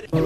Sunday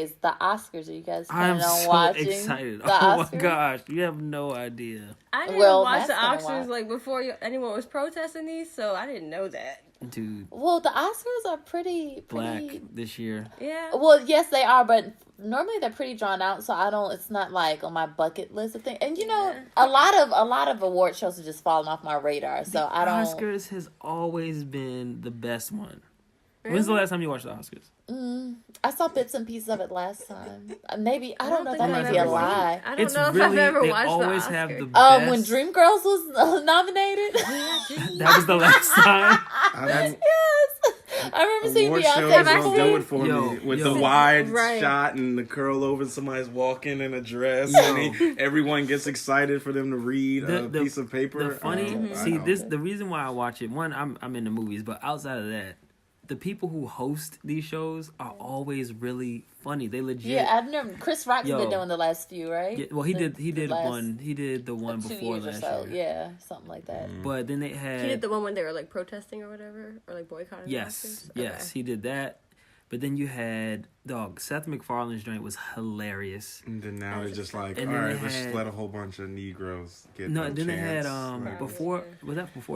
is the Oscars. Are you guys planning on so watching excited. the Oh Oscars? my gosh, you have no idea. I didn't watch the Oscars like before anyone was protesting these, so I didn't know that. Dude. Well, the Oscars are pretty black this year. Yeah. Well, yes, they are, but normally they're pretty drawn out, so it's not like on my bucket list of things. And you know, a lot of award shows have just fallen off my radar, so I don't. Oscars has always been the best one. Really? When's the last time you watched the Oscars? I saw bits and pieces of it last time. Maybe I don't know. That might be a lie. I don't know if I've ever watched the Oscars. They always have the best. When Dreamgirls was nominated. That was the last time. Yes. I remember seeing Beyonce. Don't do it for me with the wide shot and the curl over. Somebody's walking in a dress, and everyone gets excited for them to read a piece of paper. The funny, the reason why I watch it. One, I'm into movies, but outside of that, the people who host these shows are always really funny. They legit. Yeah, I've never. Chris Rock's been doing the last few, right? Yeah, well, he did one. He did the one before last year. Yeah, something like that. But then they had. He did the one when they were like protesting or whatever, or like boycotting. Yes, yes, he did that. But then you had Seth MacFarlane's joint was hilarious. And then now they're just like, all right, let's just let a whole bunch of Negroes get. No, then they had before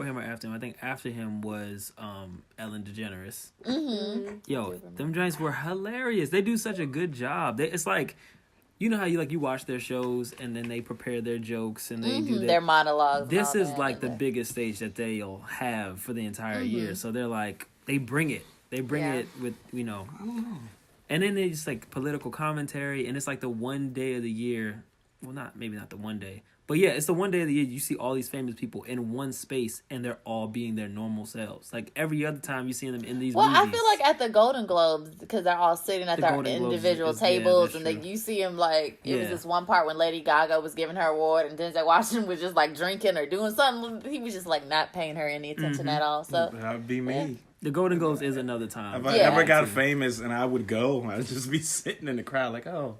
him or after him? I think after him was Ellen DeGeneres. Mm-hmm. Yo, them joints were hilarious. They do such a good job. It's like, you know how you watch their shows and then they prepare their jokes and they do their monologues. This is like the biggest stage that they'll have for the entire year. So they're like, they bring it. They bring it with, I don't know. And then they just like political commentary, and it's like the one day of the year. Well, maybe not the one day, but yeah, it's the one day of the year you see all these famous people in one space, and they're all being their normal selves. Like every other time you see them in these movies. I feel like at the Golden Globes, because they're all sitting at their individual tables, and you see them like, it was this one part when Lady Gaga was giving her award, and Denzel Washington was just like drinking or doing something. He was just like not paying her any attention at all. So that'd be me. Yeah. The Golden Globes is another time. If I ever got famous and I would go, I'd just be sitting in the crowd like, oh,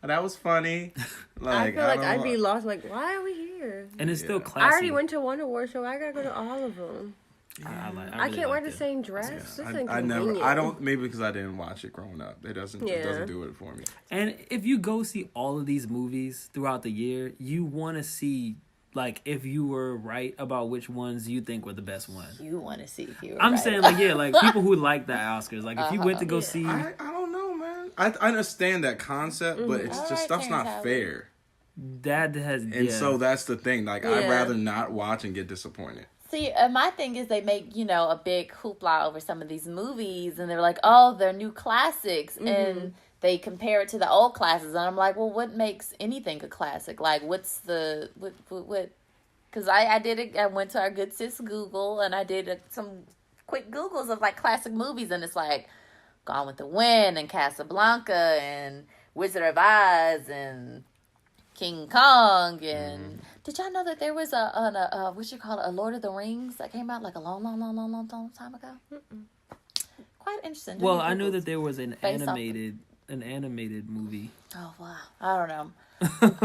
that was funny. Like, I feel like I'd be lost. Like, why are we here? And it's still classy. I already went to one award show. I gotta go to all of them. Yeah. I can't wear the same dress. I don't. Maybe because I didn't watch it growing up. It doesn't do it for me. And if you go see all of these movies throughout the year, you want to see. Like, if you were right about which ones you think were the best ones. You want to see if you were I'm saying, like people who like the Oscars. Like, if you went to go see... I don't know, man. I understand that concept, but it's just stuff's not fair. That has... And so that's the thing. Like, I'd rather not watch and get disappointed. See, my thing is they make, a big hoopla over some of these movies, and they're like, oh, they're new classics, and... They compare it to the old classes, and I'm like, well, what makes anything a classic? Like, what's the what? Because I did it. I went to our good sis Google, and I did some quick Googles of like classic movies, and it's like Gone with the Wind and Casablanca and Wizard of Oz and King Kong and did y'all know that there was a Lord of the Rings that came out like a long time ago? Mm-mm. Quite interesting. Well, I knew that there was an animated movie. Oh wow, I don't know.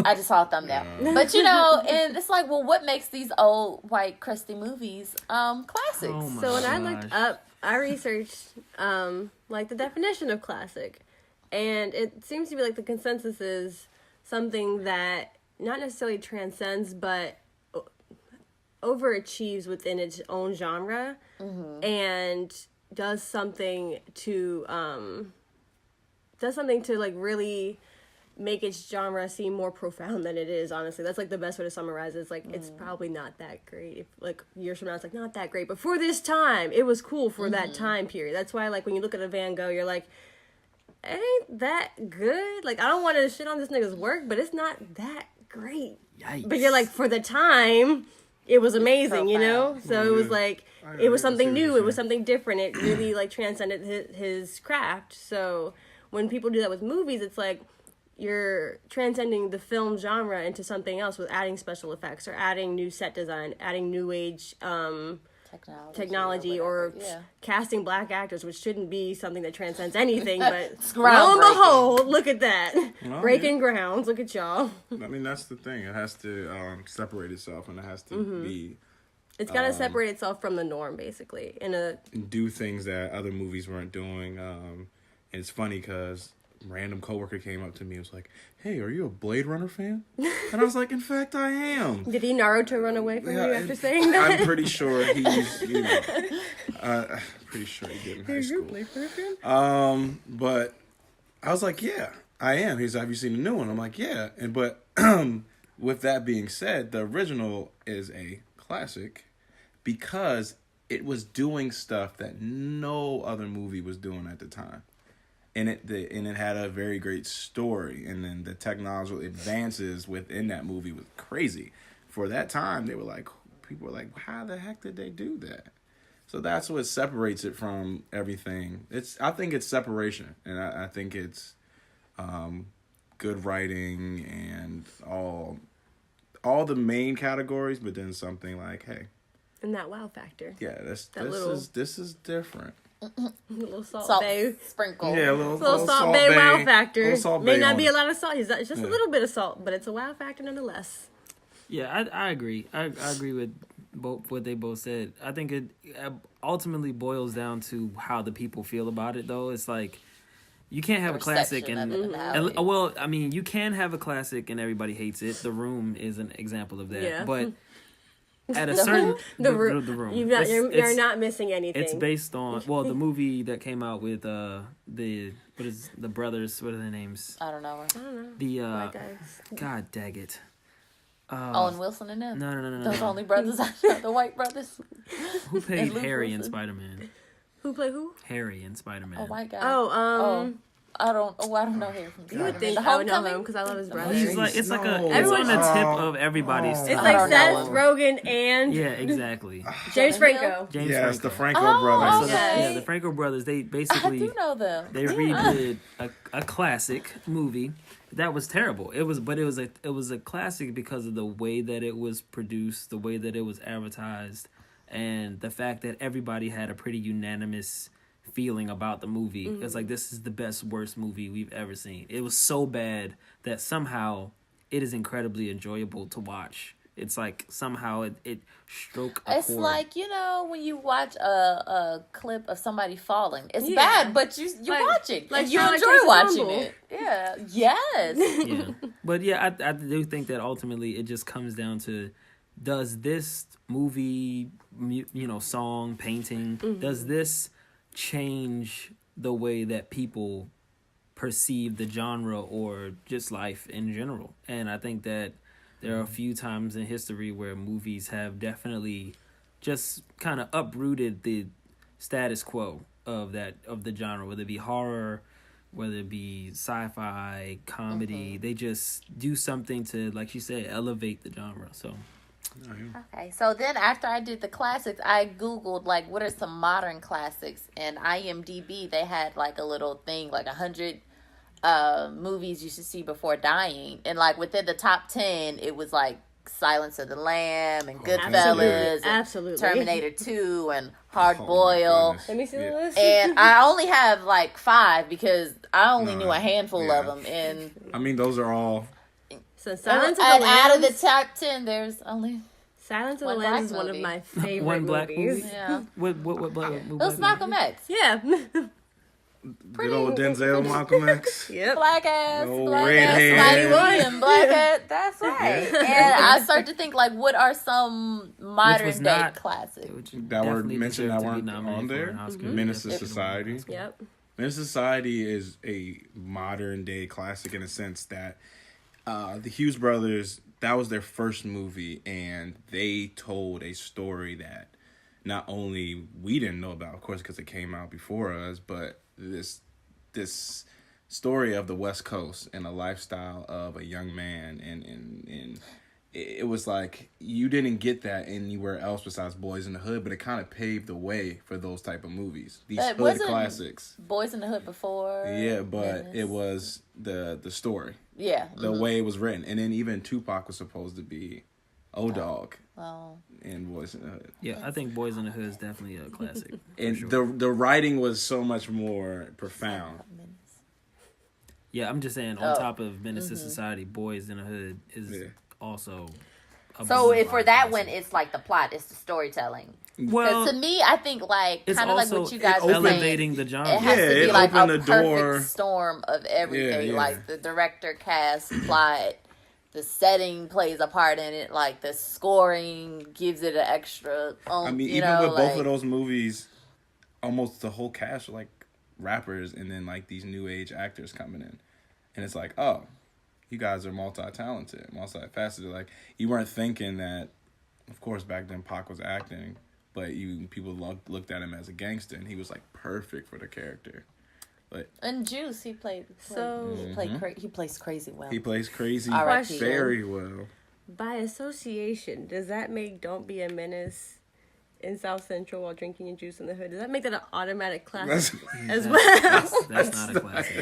I just saw a thumbnail, but and it's like, well, what makes these old white crusty movies classics? Oh so when I looked up, I researched like the definition of classic, and it seems to be like the consensus is something that not necessarily transcends, but overachieves within its own genre, and does something to like really make its genre seem more profound than it is. Honestly, that's like the best way to summarize it. It's like it's probably not that great. If like years from now, it's like not that great, but for this time, it was cool for that time period. That's why like when you look at a Van Gogh, you're like, ain't that good? Like I don't want to shit on this nigga's work, but it's not that great. Yikes. But you're like, for the time, it was amazing, So it was like it was something new. It was something different. It really like transcended his craft. So when people do that with movies, it's like you're transcending the film genre into something else with adding special effects or adding new set design, adding new age technology or casting black actors, which shouldn't be something that transcends anything, but lo and behold, look at that. Breaking grounds, look at y'all. I mean, that's the thing. It has to separate itself, and it has to be... It's got to separate itself from the norm, basically. And do things that other movies weren't doing. And it's funny because random coworker came up to me and was like, "Hey, are you a Blade Runner fan?" And I was like, "In fact, I am." Did he Naruto run away from you after saying that? I'm pretty sure he's, pretty sure he did in high school. Blade Runner fan? But I was like, "Yeah, I am." He's like, "Have you seen the new one?" I'm like, "Yeah." But with that being said, the original is a classic because it was doing stuff that no other movie was doing at the time. And it had a very great story, and then the technological advances within that movie was crazy. For that time, people were like, how the heck did they do that? So that's what separates it from everything. I think it's separation, and I think it's good writing and all the main categories, but then something like, hey, and that wow factor. Yeah, this is different. A little salt bay sprinkle. Yeah, a little salt bay wow factor. May not be it. a lot of salt. It's just a little bit of salt, but it's a wow factor nonetheless. Yeah, I agree. I agree with both what they both said. I think it ultimately boils down to how the people feel about it, though. It's like you can't have a classic and well, I mean, you can have a classic and everybody hates it. The Room is an example of that. Yeah. But at a certain the Room, you're not missing anything. It's based on the movie that came out with the brothers. What are their names? I don't know. The God dang it. Owen Wilson and them. No. Those only brothers out there, the white brothers. Who played Harry in Spider-Man? Who played who? Harry in Spider-Man. Oh, white guy. I don't know Harry from You would think I would know him because I love his brother. It's like it's on the tip of everybody's tongue. It's like Seth Rogen and exactly. James Franco. It's the Franco brothers. Okay. The Franco brothers. They basically I do know them. They redid a classic movie that was terrible. It was a classic because of the way that it was produced, the way that it was advertised, and the fact that everybody had a pretty unanimous feeling about the movie. It's like, this is the worst movie we've ever seen. It was so bad that somehow it is incredibly enjoyable to watch. It's like somehow it struck a It's chord. like, when you watch a clip of somebody falling. It's bad, but you watch it. Like you enjoy watching it. Yeah. Yes. Yeah. But yeah, I do think that ultimately it just comes down to, does this movie, song, painting, does this change the way that people perceive the genre or just life in general? And I think that there are a few times in history where movies have definitely just kind of uprooted the status quo of the genre, whether it be horror, whether it be sci-fi, comedy. They just do something to, like she said, elevate the genre. So okay, so then after I did the classics, I Googled, what are some modern classics? And IMDb, they had, a little thing, 100 movies you should see before dying. And, within the top 10, it was, Silence of the Lamb and Goodfellas and Terminator 2 and Hard Boiled. Let me see the list. And I only have, 5 because I only knew a handful of them. And I mean, those are all... So Silence of the Lambs, out of the top 10, there's only Silence of the Lambs is one of my favorite one black movies. Movie? Yeah. What black movie? It was Malcolm X. Yeah. Good old Denzel, Malcolm X. Yep. Black ass, old black red ass, hair. William, black ass. That's right. And I started to think, what are some modern day classics? That were mentioned that weren't on there. Menace to Yep. Society. Yep. Menace to Society is a modern day classic in a sense that the Hughes brothers, that was their first movie, and they told a story that not only we didn't know about, of course, because it came out before us, but this story of the West Coast and a lifestyle of a young man, and it was like you didn't get that anywhere else besides Boys in the Hood, but it kind of paved the way for those type of movies, these hood classics. Boys in the Hood before. Yeah, but it was the story. Yeah. The way it was written. And then even Tupac was supposed to be O-Dog. Well, And Boys in the Hood. Yeah, I think Boys in the Hood is definitely a classic. And sure. the writing was so much more profound. Yeah, I'm just saying, on top of Menace to Society, Boys in the Hood is also. So for that one, it's like the plot, it's the storytelling. Well, to me, I think like kind of like what you guys were elevating saying, the genre. it has to be like a perfect door. storm of everything. Yeah. Like the director, cast, plot, the setting plays a part in it. Like the scoring gives it an extra. I mean, even with both of those movies, almost the whole cast are like rappers, and then like these new age actors coming in, and it's like, oh, you guys are multi-talented, multifaceted. Like, you weren't thinking that, of course, back then Pac was acting, but people looked at him as a gangster, and he was like perfect for the character. But and Juice, he plays crazy well. He plays crazy very well. By association, does that make Don't Be a Menace in South Central while drinking your juice in the hood? Does that make that an automatic classic as well? That's not a classic.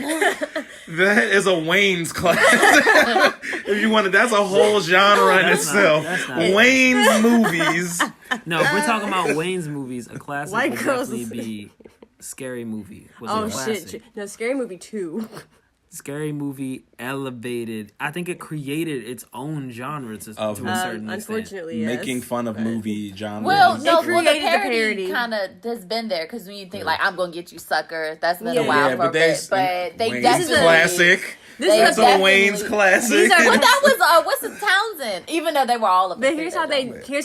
That is a Wayne's classic. If you wanted, that's a whole genre in itself. Wayne's movies. No, if we're talking about Wayne's movies, a classic White would Girls. definitely be Scary Movie. Was Oh a classic. shit! No, Scary Movie 2. Scary Movie elevated. I think it created its own genre to a certain extent. Unfortunately, yes. Making fun of movie genres. Well, no, It created the parody the parody. kind of has been there because when you think like I'm gonna get you, sucker, that's been Yeah. a while Yeah, for a bit. But they Wayne's definitely classic. This That's a Wayne's classic. These are- But that was what's the Townsend? Even though they were all of them. But here's how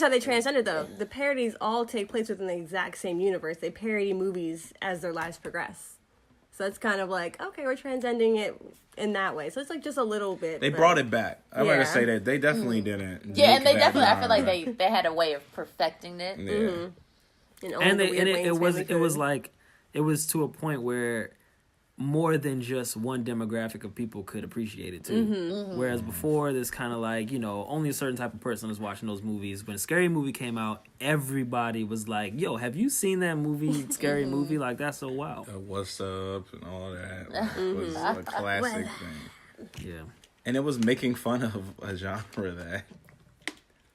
they transcended though. The parodies all take place within the exact same universe. They parody movies as their lives progress. So it's kind of like, okay, we're transcending it in that way. So it's like just a little bit. They brought it back. I'm going to say that they definitely didn't. and they definitely. I feel like they had a way of perfecting it. Yeah. And it was to a point where more than just one demographic of people could appreciate it too. Whereas before, this kind of like, only a certain type of person was watching those movies. When Scary Movie came out, everybody was like, yo, have you seen that movie, Scary Movie? Like, that's so wild. What's Up and all that was a classic thing. Yeah. And it was making fun of a genre that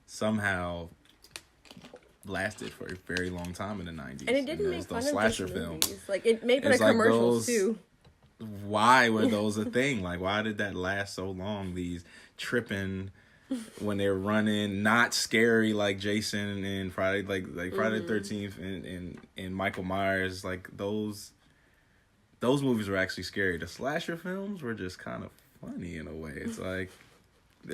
somehow lasted for a very long time in the 90s. And it didn't make fun of slasher just films. movies. Like it made fun of It's like commercials those- too. Why were those a thing? Like, why did that last so long? These tripping when they're running, not scary like Jason and Friday, like Friday the 13th and Michael Myers. Like those movies were actually scary. The slasher films were just kind of funny in a way. It's like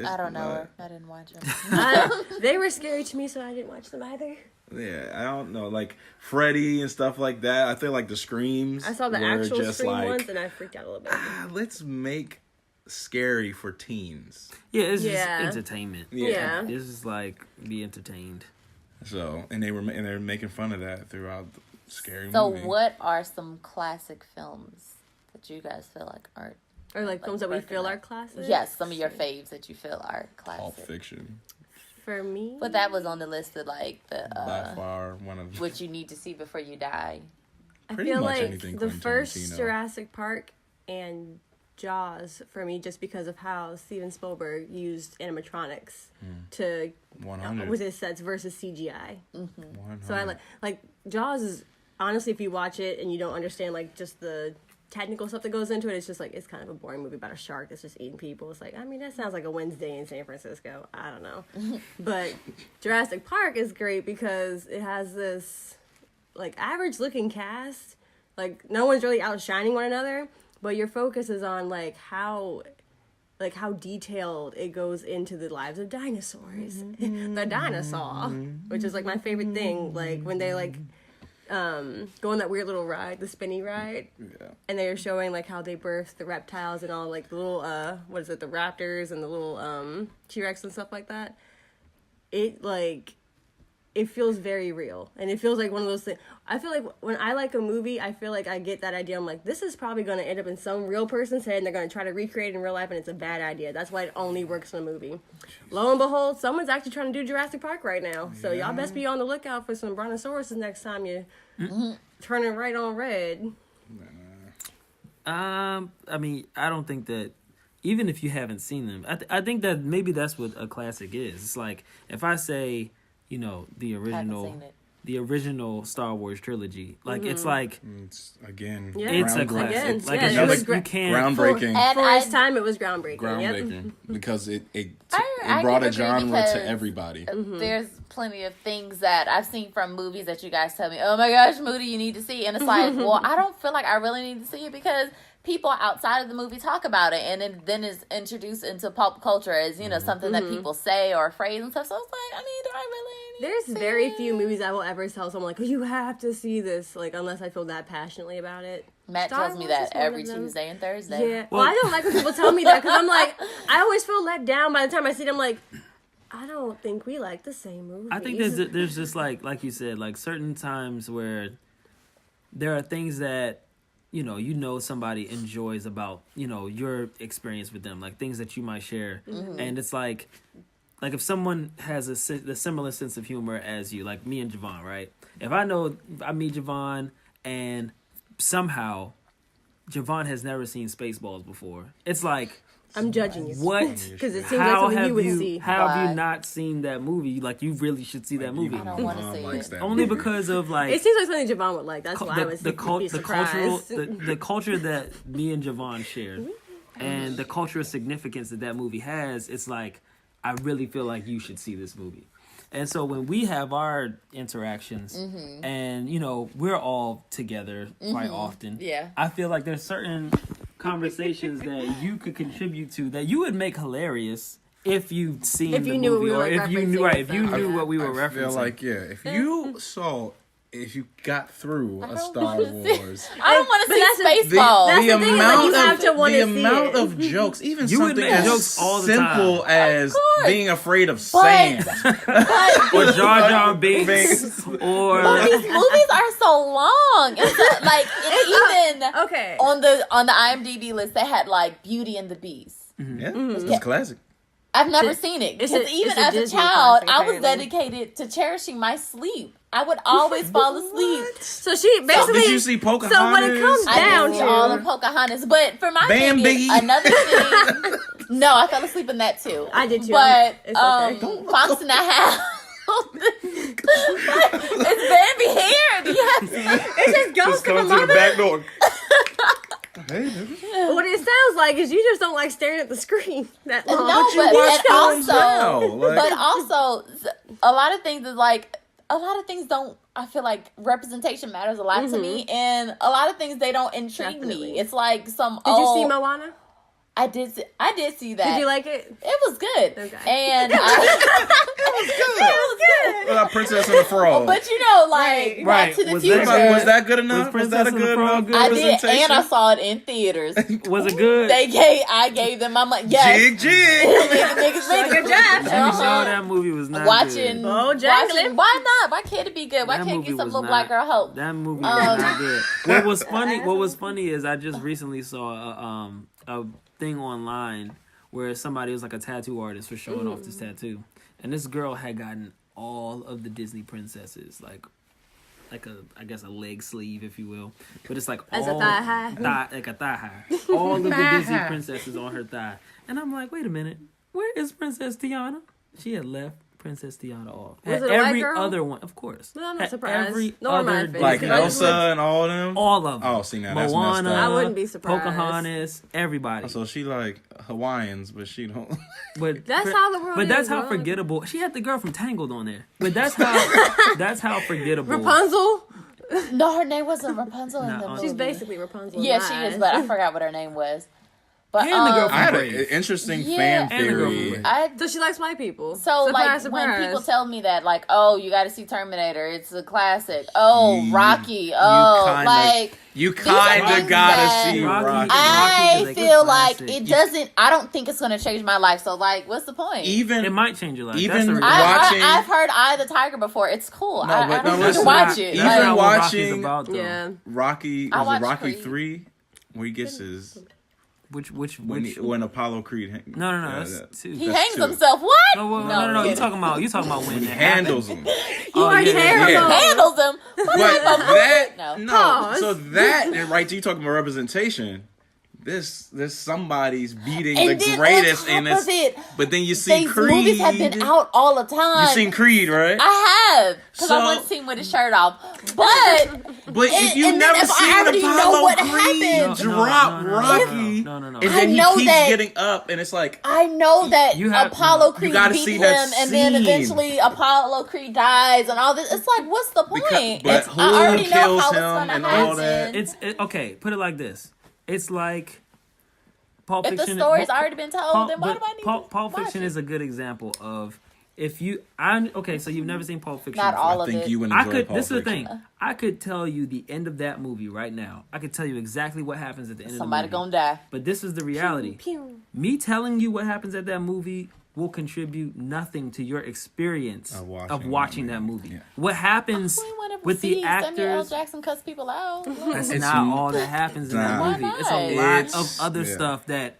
I don't know. I didn't watch them. They were scary to me, so I didn't watch them either. Yeah, I don't know, like Freddy and stuff like that. I feel like the screams. I saw the were actual just Scream like, ones, and I freaked out a little bit. Let's make scary for teens. Yeah, it's Yeah. just entertainment. Yeah. It's just like, be entertained. So, and they were making fun of that throughout the scary So movie. what are some classic films that you guys feel like aren't? Or like films that we feel are classics. Yes, some of your faves that you feel are Pulp classic. Fiction. For me, But that was on the list of like By far one of what you need to see before you die. I pretty feel much like anything the Quentin first Tarantino. Jurassic Park and Jaws for me, just because of how Steven Spielberg used animatronics to 100. with his sets versus CGI. 100. So I like Jaws is honestly, if you watch it and you don't understand like just the technical stuff that goes into it, it's just like it's kind of a boring movie about a shark that's just eating people. It's like, I mean, that sounds like a Wednesday in San Francisco. I don't know. But Jurassic Park is great because it has this like average looking cast. Like no one's really outshining one another, but your focus is on like how detailed it goes into the lives of dinosaurs. The dinosaur, which is like my favorite thing. Like when they like go on that weird little ride, the spinny ride, and they were showing like how they birthed the reptiles and all like the little the raptors and the little T-Rex and stuff like that. It feels very real, and it feels like one of those things. I feel like when I like a movie, I feel like I get that idea. I'm like, this is probably going to end up in some real person's head, and they're going to try to recreate it in real life, and it's a bad idea. That's why it only works in a movie. Lo and behold, someone's actually trying to do Jurassic Park right now, so y'all best be on the lookout for some brontosauruses next time you turn it right on red. I mean, I don't think that even if you haven't seen them, I think that maybe that's what a classic is. It's like if I say, you know, the original Star Wars trilogy, like it's like it's again, it's a classic. Like it it's was you can't groundbreaking. For its time, it was groundbreaking. Groundbreaking because it I brought can a genre because to everybody. There's plenty of things that I've seen from movies that you guys tell me, oh my gosh, Moody, you need to see. And it's like, well, I don't feel like I really need to see it because people outside of the movie talk about it, and it then is introduced into pop culture as, you know, something that people say or a phrase and stuff. So it's like, I mean, do I really need There's to see very it? few movies I will ever tell someone, like, oh, you have to see this, like, unless I feel that passionately about it. Matt Star tells me Wars that is one every of them. Tuesday and Thursday. Yeah. Well, I don't like when people tell me that, because I'm like, I always feel let down by the time I see it. I'm like, I don't think we like the same movie. I think there's just like you said, like certain times where there are things that you know somebody enjoys about, you know, your experience with them, like things that you might share. And it's like if someone has a similar sense of humor as you, like me and Javon, right? If I meet Javon and somehow Javon has never seen Spaceballs before, it's like, I'm judging you. what? Because it seems like something you would see. How have Why? you not seen that movie? Like, you really should see that movie. I don't want to see it. Only because of like It seems like something Javon would like. That's why I was the surprised. culture that me and Javon shared, and the cultural significance that movie has. It's like, I really feel like you should see this movie. And so when we have our interactions, and you know we're all together quite often, I feel like there's certain conversations that you could contribute to that you would make hilarious if you've seen the knew movie, what we were or if you knew what we were I referencing. feel like if you got through a Star Wars, I don't want to see that's Spaceballs. That's the thing, like, you have to want to see amount it. of jokes, even You would something make as jokes all the time. simple as being afraid of But- sand. Or Jar Jar Binks, or These movies are so long. It's like even Okay. on the IMDb list, they had like Beauty and the Beast. Yeah, it's a classic. I've never seen it it's because a- even it's a as a Disney child, classic, I was apparently. dedicated to cherishing my sleep. I would always fall asleep. So she basically. Did you see Pocahontas? So when it comes I down didn't see all to. of Pocahontas, but for my Bambi. thing is, another thing. No, I fell asleep in that too. I did too. But It's okay. Fox and a Half. Is Bambi here? Do you have It just goes to my Come to the mother. back door. Hey, nigga. What it sounds like is you just don't like staring at the screen that long. No, but watch and films now, like- but also, a lot of things is like, a lot of things don't, I feel like representation matters a lot to me, and a lot of things, they don't intrigue Definitely. me. It's like some Did you see Moana? I did see that. Did you like it? It was good. Okay. And It was good. What about Princess and the Frog? but you know, like Right. Back to the Was Future. that- was that good enough? Was Was that a Princess and the good Frog enough good? I did, representation? and I saw it in theaters. was it good? I gave them. I'm like, yes. Jig, jig. Niggas, Good job. No, that movie was not watching, good. Jacqueline. why not? Why can't it be good? Why That can't movie get some was little not- black girl hope? That movie was not good. What was funny is I just recently saw a thing online where somebody was like a tattoo artist was showing off this tattoo, and this girl had gotten all of the Disney princesses, like I guess a leg sleeve, if you will, but it's like As a all thigh high? like a thigh high, all of the Disney princesses on her thigh, and I'm like, wait a minute, where is Princess Tiana? She had left Princess Tiana off. Was Had it a white every girl? other one, of course. No, I'm not Had surprised. Every Nor am I other offended. Like I just Elsa and all of them. all of them. Oh, see now that's messed Moana, up. I wouldn't be surprised. Pocahontas, everybody. So she like Hawaiians, but she don't. But That's how the world But is, that's how bro. forgettable. She had the girl from Tangled on there. But that's how forgettable. Rapunzel. No, her name wasn't Rapunzel in Nah, the movie. She's basically Rapunzel. in Yeah, my she is, eyes. but I forgot what her name was. But And the girl I had an Brave. interesting Yeah. fan And the girl theory. from I So she likes white people. so surprise, like when surprise. people tell me that, like, oh, you got to see Terminator, it's a classic. Oh, You- Rocky. Oh, kinda- like You are kind things of gotta that- see Rocky- Rocky. I is like a feel like classic. it doesn't. I don't think it's gonna change my life. So like, what's the point? Even It might change your life. Even That's the reason. watching- I've heard Eye of the Tiger before. It's cool. No, I but don't no, need to listen, watch it. even That's not what Rocky's watching- about, though. Yeah. Rocky, I was it watched Rocky Creed. 3? Where he gets his Which when Apollo Creed No, Yeah, that's that- two. He That's hangs true. himself. What? No. You kidding. talking about when he that handles him. You are yeah, terrible. yeah. Handles him. But that No. no, Pause. so that and right, you talking about representation. this somebody's beating And the then greatest on in top this. of it, But then you see these Creed. movies have been out all the time. You seen Creed, right? I have, because So- I went to see him with his shirt off. But if you've and then never if I seen already know Apollo what Creed happened- drop Rocky, No. and then he know keeps that- getting up, and it's like, I know that You have- Apollo you Creed gotta beat see him, that and then scene. eventually Apollo Creed dies, and all this. It's like, what's the point? but I who already know kills how it's him gonna and all happen. that? Okay, put it like this. It's like Pulp If the Fiction. story's already been told, then why but do I need Pulp to watch Fiction it? is a good example of if you. Okay, so you've never seen Pulp Fiction. Not before. all I of think it. you would I enjoy could. Pulp This is the Fiction. thing. I could tell you the end of that movie right now. I could tell you exactly what happens at the end Somebody of the movie. gonna die. But this is the reality. Me telling you what happens at that movie will contribute nothing to your experience of watching that movie. Yeah. What happens with the Samuel L. actors? Jackson cuts people out. That's It's not all that happens in that Nah. movie. Why It's a not? lot It's- of other yeah. stuff that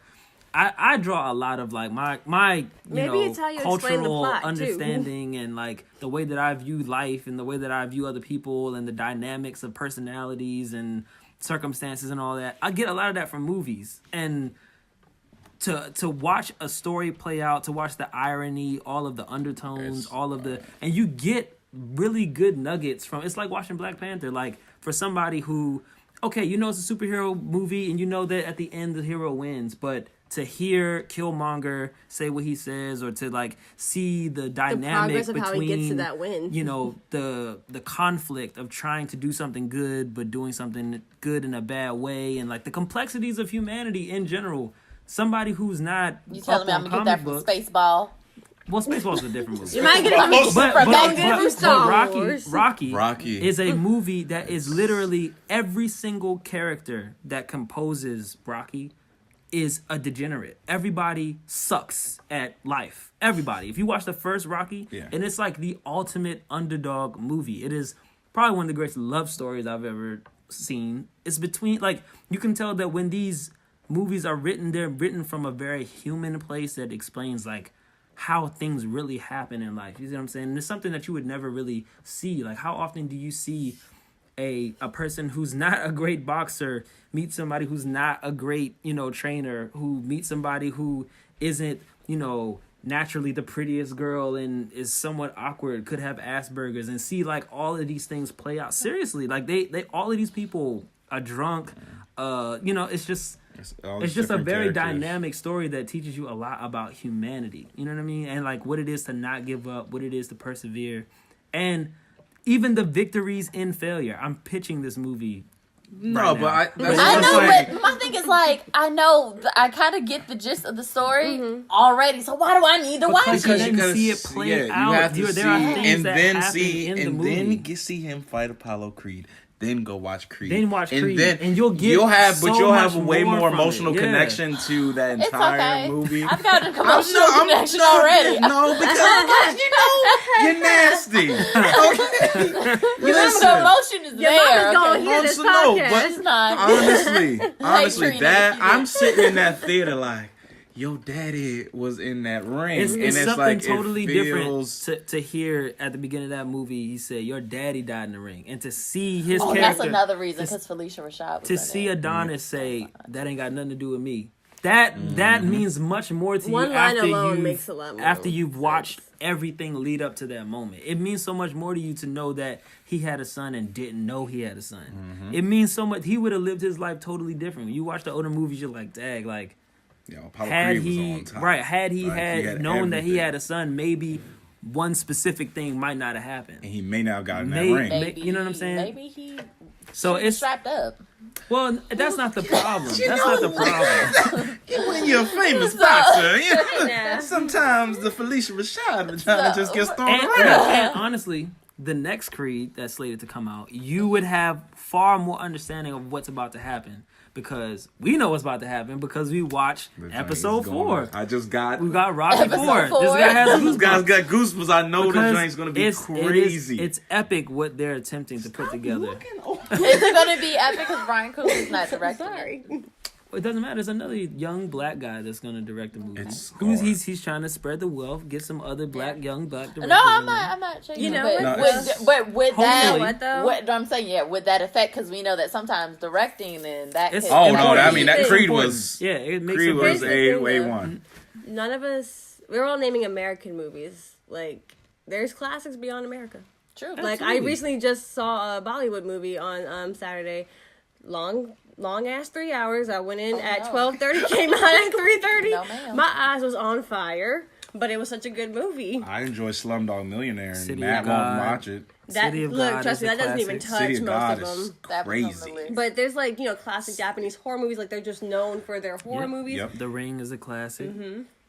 I draw a lot of like my Maybe it's how you explain the cultural plot, too. understanding and like the way that I view life and the way that I view other people and the dynamics of personalities and circumstances and all that. I get a lot of that from movies. And to watch a story play out, to watch the irony, all of the undertones, all of the, and you get really good nuggets from. It's like watching Black Panther. Like for somebody who, okay, you know it's a superhero movie, and you know that at the end the hero wins, but to hear Killmonger say what he says, or to like see the dynamic progress of between how he gets to that win. you know, the conflict of trying to do something good but doing something good in a bad way, and like the complexities of humanity in general. Somebody who's not You telling me I'm up gonna on get that comic from books. Spaceball? Well, Spaceball's a different movie. You might get it from Star Wars. Rocky is a movie that is literally every single character that composes Rocky is a degenerate. Everybody sucks at life. Everybody. If you watch the first Rocky, and it's like the ultimate underdog movie. It is probably one of the greatest love stories I've ever seen. It's between, like, you can tell that when these movies are written, they're written from a very human place that explains, like, how things really happen in life. You see what I'm saying? And it's something that you would never really see. Like, how often do you see a person who's not a great boxer meet somebody who's not a great, you know, trainer, who meets somebody who isn't, you know, naturally the prettiest girl and is somewhat awkward, could have Asperger's, and see like all of these things play out. Seriously, like they all of these people are drunk. You know, it's just a very dynamic story that teaches you a lot about humanity. You know what I mean? And like what it is to not give up, what it is to persevere, and even the victories in failure. I'm pitching this movie. No, right but now. I know, but my thing is like, I kind of get the gist of the story already. So why do I need to watch Because it? you can see it play out. You have to There are see, things and that then happen see, in the and movie. then see him fight Apollo Creed. Then go watch Creed. Then watch Creed, then and you'll have much way more from emotional it. Yeah. connection to that It's entire okay. movie. I've got a emotional connection already. No, because you know you're nasty. Okay, The emotion is Your there. mama's gonna hear this No, podcast. but It's not. honestly, Trina, that you I'm did. sitting in that theater like, your daddy was in that ring. It's and it's something like, totally it feels, different to hear at the beginning of that movie. He said, "Your daddy died in the ring," and to see his Oh, character, that's another reason, because Felicia Rashad was to in see it. Adonis say that ain't got nothing to do with me. That means much more to One you line after alone you've makes a lot more after you've sense. watched everything lead up to that moment. It means so much more to you to know that he had a son and didn't know he had a son. It means so much. He would have lived his life totally different. When you watch the older movies, you're like, dang, like. Apollo Had Creed he was on top. had he Like, had known that he everything. had a son, maybe one specific thing might not have happened. And he may not have gotten that Maybe. ring. Maybe, You know what I'm saying? Maybe he So it's strapped up. well, that's not the problem. That's not the problem. When you're a famous boxer, you know, Yeah. sometimes the Felicia Rashad vagina just gets thrown And, around. and honestly, the next Creed that's slated to come out, you would have far more understanding of what's about to happen. Because we know what's about to happen because we watched episode 4. I just got. We got Rocky Episode 4. This 4. guy has These guys goosebumps. got goosebumps. I know the Because joint's gonna be it's crazy. It's epic what they're attempting to put together. Is it going to be epic because Ryan Coogler's not directing it? Sorry. It doesn't matter. There's another young black guy that's going to direct the movie. It's He's trying to spread the wealth, get some other young black directors. No, I'm not changing. You know, but with that, you know what though? I'm saying, yeah, with that effect, because we know that sometimes directing and that. It's- Oh It's no! I important. mean, that It's Creed important. was it makes Creed it was Here's the thing, A1. None of us. We're all naming American movies. Like, there's classics beyond America. True. Like, I recently just saw a Bollywood movie on Saturday. Long ass 3 hours. I went in at 12:30, came out at 3:30. No, ma'am. My eyes was on fire, but it was such a good movie. I enjoy Slumdog Millionaire, and City Matt of won't God. watch it. That City of look, God trust is me, a that doesn't even classic. touch City of most God of is them. That was on the crazy. list. But there's like, classic Japanese horror movies. Like, they're just known for their horror movies. Yep. The Ring is a classic.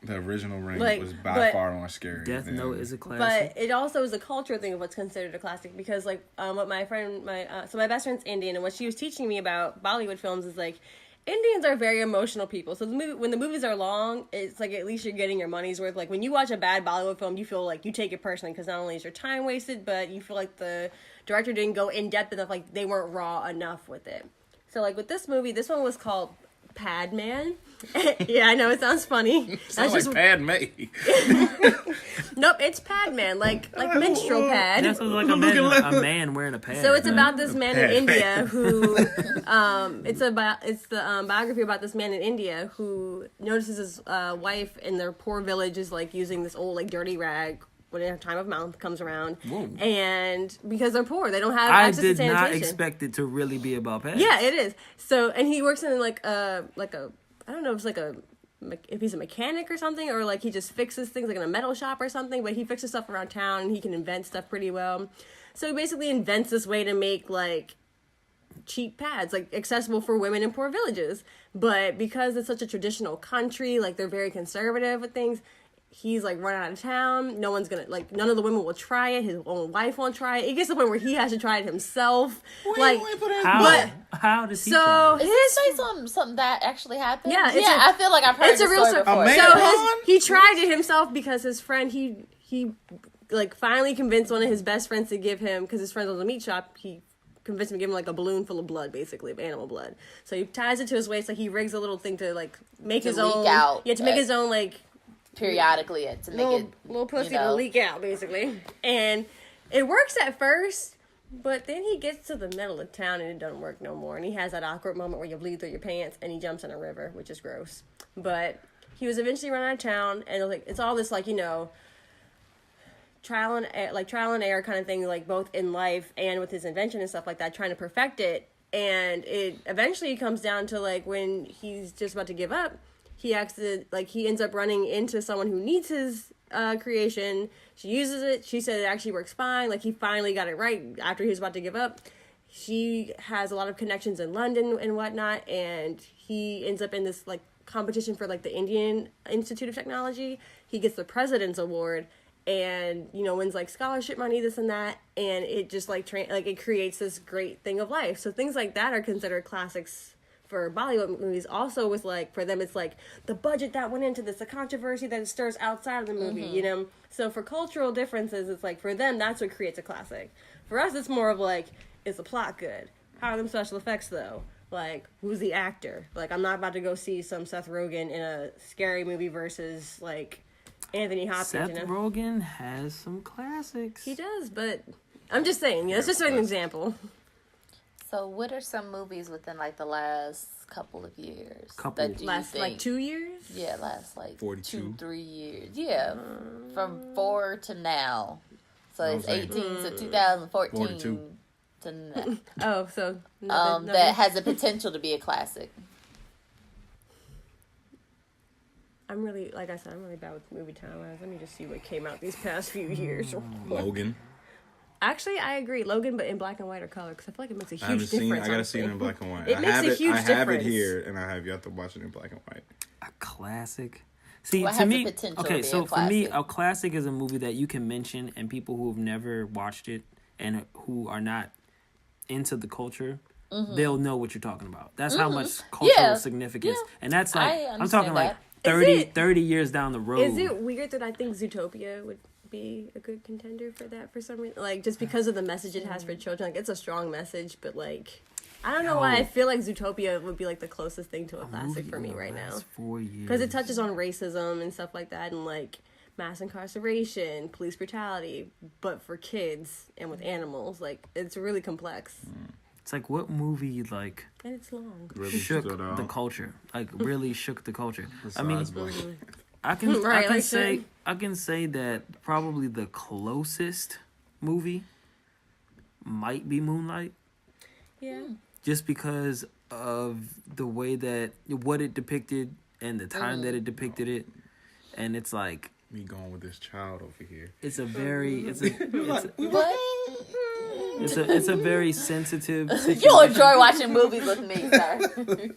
The original Ring Like, was by but- far more scary. Death than- Note is a classic. But it also is a cultural thing of what's considered a classic, because like what my friend, my best friend's Indian, and what she was teaching me about Bollywood films is like, Indians are very emotional people. So when the movies are long, it's like at least you're getting your money's worth. Like when you watch a bad Bollywood film, you feel like you take it personally, because not only is your time wasted, but you feel like the director didn't go in depth enough, like they weren't raw enough with it. So like with this movie, this one was called Padman. Yeah, I know it sounds funny. Sounds like Padme. Nope, it's Padman, like minstrel pad. That's like a man wearing a pad. So it's about this man in Pad. India who, it's the biography about this man in India who notices his wife in their poor village is like using this old like dirty rag when their time of month comes around. Whoa. And because they're poor, they don't have I access to did sanitation. not expect it to really be about pads. Yeah, it is. So, and he works in like a I don't know if it's like if he's a mechanic or something, or like he just fixes things like in a metal shop or something, but he fixes stuff around town and he can invent stuff pretty well. So he basically invents this way to make like cheap pads, like accessible for women in poor villages. But because it's such a traditional country, like they're very conservative with things, he's like run out of town. No one's gonna like. None of the women will try it. His own wife won't try it. It gets to the point where he has to try it himself. How does he so try it? Is this based on something that actually happened? Yeah, I feel like I've heard it's a this real story story. before. So he tried it himself because his friend he like finally convinced one of his best friends to give him, because his friend was a meat shop. He convinced him to give him like a balloon full of blood, basically of animal blood. So he ties it to his waist. Like he rigs a little thing to like make his own. Yeah, to make his own like. Periodically to make little pussy to leak out, basically. And it works at first, but then he gets to the middle of town and it doesn't work no more. And he has that awkward moment where you bleed through your pants and he jumps in a river, which is gross. But he was eventually run out of town, and like it's all this like, trial and error kind of thing, like both in life and with his invention and stuff like that, trying to perfect it. And it eventually comes down to like when he's just about to give up, he ends up running into someone who needs his creation. She uses it. She said it actually works fine. Like he finally got it right after he was about to give up. She has a lot of connections in London and whatnot, and he ends up in this like competition for like the Indian Institute of Technology. He gets the President's Award, and wins like scholarship money, this and that, and it just like it creates this great thing of life. So things like that are considered classics for Bollywood movies. Also with like, for them it's like the budget that went into this, the controversy that it stirs outside of the movie, So for cultural differences, it's like for them that's what creates a classic. For us it's more of like, is the plot good? How are them special effects though? Like, who's the actor? Like, I'm not about to go see some Seth Rogen in a scary movie versus like Anthony Hopkins. Seth Rogen has some classics. He does, but I'm just saying, it's just an example. So what are some movies within like the last couple of years? Last like 2 years? Yeah, last like 42. 2-3 years. Yeah, from 4 to now. So it's 18 to 2014 42. to now. Oh, so that has the potential to be a classic. I'm really, like I said, I'm really bad with movie timelines. Let me just see what came out these past few years. Logan. Actually, I agree. Logan, but in black and white or color, because I feel like it makes a huge difference. I gotta see it in black and white. It makes a huge I have it difference. here, and I have yet to watch it in black and white. A classic. See, Well, it to has the me, potential okay, to be so a for me, classic. a classic is a movie that you can mention, and people who have never watched it and who are not into the culture, they'll know what you're talking about. That's how much cultural significance, and that's like I'm talking like 30 years down the road. Is it weird that I think Zootopia would be a good contender for that for some reason? Like, just because of the message it has for children. Like, it's a strong message, but like... I don't know why I feel like Zootopia would be like the closest thing to a classic for me right now. 4 years. Because it touches on racism and stuff like that, and like mass incarceration, police brutality, but for kids and with animals. Like, it's really complex. It's like, what movie like And it's long. Really shook stood out. the culture? Like, really shook the culture. I Besides mean, Black. I can Right, like say that probably the closest movie might be Moonlight, Yeah. just because of the way that what it depicted and the time that it depicted it, and it's like Me going with this child over here. it's a very it's a What? it's a very sensitive situation. You enjoy watching movies with me, sir.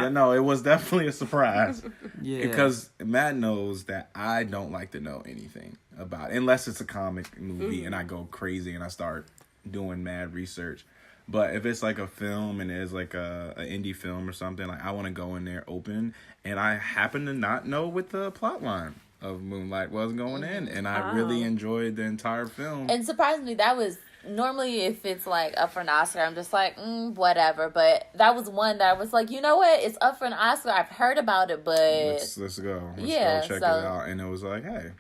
No, it was definitely a surprise. Yeah, Because Matt knows that I don't like to know anything about it, unless it's a comic movie and I go crazy and I start doing mad research. But if it's like a film and it's like a indie film or something, like I want to go in there open, and I happen to not know what the plot line of Moonlight was going in, and I really enjoyed the entire film. And surprisingly, that was normally if it's like up for an Oscar, I'm just like, whatever. But that was one that I was like, you know what? It's up for an Oscar. I've heard about it, but Let's go. Let's Yeah, go check it out. And it was like, hey,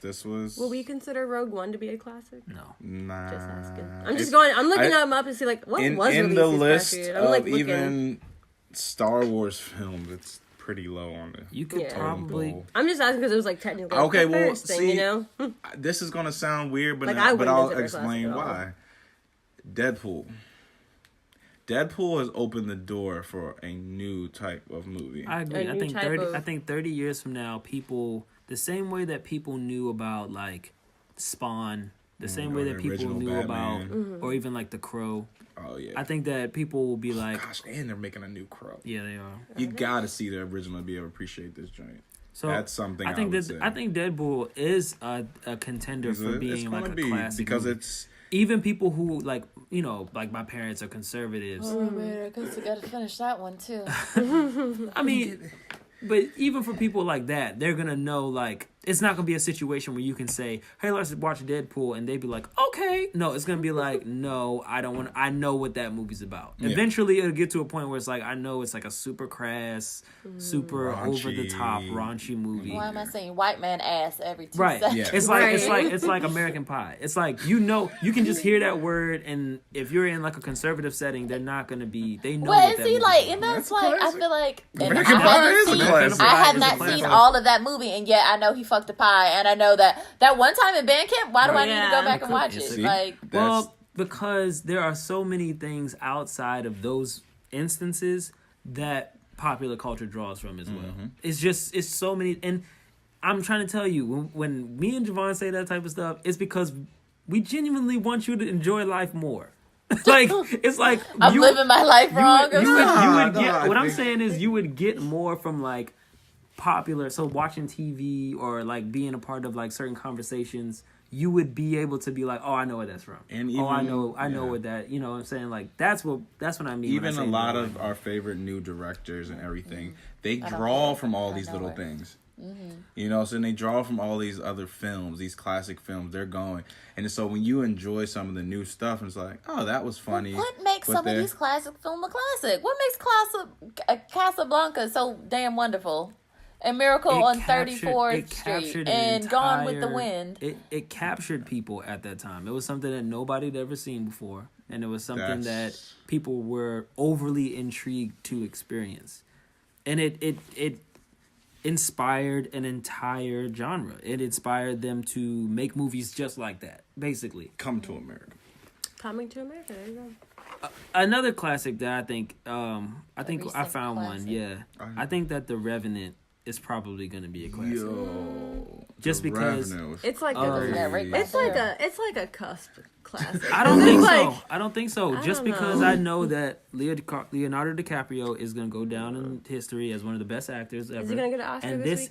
this was. Will we consider Rogue One to be a classic? no. Nah. Just asking. I'm looking them up and see like what was in released the this list past year. of I'm like looking. even Star Wars films. It's pretty low on the. You could Yeah. probably bowl. I'm just asking because it was like technically Okay, the well, first thing, see, you know. This is gonna sound weird, but Like, I but wouldn't I'll consider it explain classic at all. why. Deadpool has opened the door for a new type of movie. I agree. A I new think type 30 of- I think 30 years from now, people, the same way that people knew about like Spawn, the same way or that the people original knew Batman. about or even like The Crow. Oh yeah. I think that people will be like, Gosh, and they're making a new Crow. yeah, they are. You gotta see the original to be able to appreciate this joint. So That's something I think I would say. I think Deadpool is a contender for It's being gonna like a be classic because movie. it's Even people who like, you know, like my parents are conservatives. oh man, I guess I gotta finish that one too. I mean, but even for people like that, they're gonna know like it's not gonna be a situation where you can say, "Hey, let's watch Deadpool," and they'd be like, "Okay." No, it's gonna be like, "No, I don't want. I know what that movie's about." Yeah. Eventually, it'll get to a point where it's like, I know it's like a super crass, super over the top, raunchy movie. Why am I saying white man ass every 2 Right. seconds? Yeah. It's like American Pie. It's like, you know, you can just hear that word, and if you're in like a conservative setting, they're not gonna be. They know. Well, what and that see, movie's like, about. and that's That's a like, I classic. feel like, and American I Pie haven't is a seen, classic. I have It's a not classic. seen all of that movie, and yet I know he fucked a pie, and I know that one time in band camp, why do I need to Yeah. go back and watch it? See? Like, Well, because there are so many things outside of those instances that popular culture draws from as well. It's so many, and I'm trying to tell you, when me and Javon say that type of stuff, it's because we genuinely want you to enjoy life more. Like, it's like I'm living my life wrong. You would No, get. I What I'm think- saying is, you would get more from like popular. So watching TV or like being a part of like certain conversations, you would be able to be like, oh, I know where that's from. And I even- know yeah. what that. You know what I'm saying? Like that's what I mean. when I even say a lot that. of our favorite new directors and everything, they draw from all these little things. You know, so then they draw from all these other films, these classic films. They're going, and so when you enjoy some of the new stuff, it's like, oh, that was funny. What makes But some of they're- these classic film a classic? What makes Casablanca so damn wonderful? And Miracle It on captured- 34th it captured Street an and Gone with the entire- Wind. It captured people at that time. It was something that nobody had ever seen before, and it was something That's- that people were overly intrigued to experience, and it inspired an entire genre. It inspired them to make movies just like that, basically. Come to America. Coming to America. There you go. Another classic that I think I recent found one. classic. Yeah, I think that The Revenant is probably going to be a classic. Yo, Just The because- Revenant was It's like Oh, that right back it's like there. it's like a cusp classic. I don't It's think like, so. I don't think so. I Just don't because know. I know that Leonardo DiCaprio is going to go down in history as one of the best actors ever. Is he gonna get an Oscar and this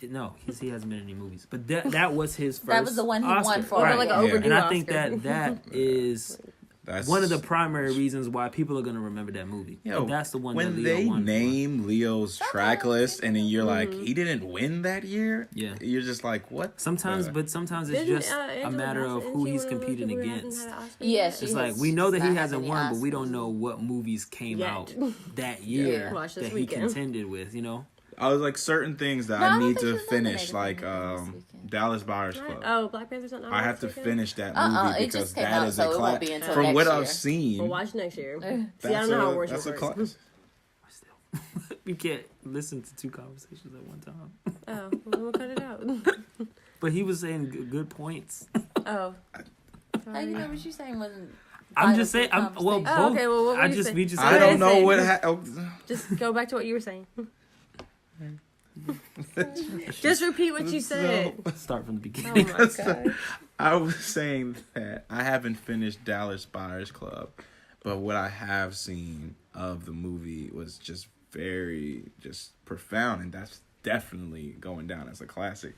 no, he hasn't been in any movies. But that was his first. That was the one he Oscar. won for, Right. like an And overdue I think Oscar. that is That's one of the primary reasons why people are gonna remember that movie. Yo, And that's the one when that Leo they won name Leo's track list, and then you're like, he didn't win that year. Yeah. You're just like, what? Sometimes it's just a matter of who he's competing against. Yes, It's like we know that he hasn't won, but we don't know what movies came out that year Watch this that he weekend. contended with. You know, I was like certain things that No, I I don't need think to she's finish, nominated like for this weekend. Dallas Buyers Club. Oh, Black Panther's not. I have to this weekend? finish that movie It because just came that out, is so a it class. won't be until From next what year. I've seen, We'll watch next year. See, I that's don't know how a awards that's a works. class. we can't listen to two conversations at one time. Oh, well, we'll cut it out. But he was saying good points. Oh. How you know what you saying wasn't? I'm just saying. Both. Oh, okay, well, what were you saying? We just. I What don't did know say? what. Just go back to what you were saying. Just repeat what you said. Start from the Oh beginning. my god. I was saying that I haven't finished Dallas Buyers Club, but what I have seen of the movie was just very profound, and that's definitely going down as a classic.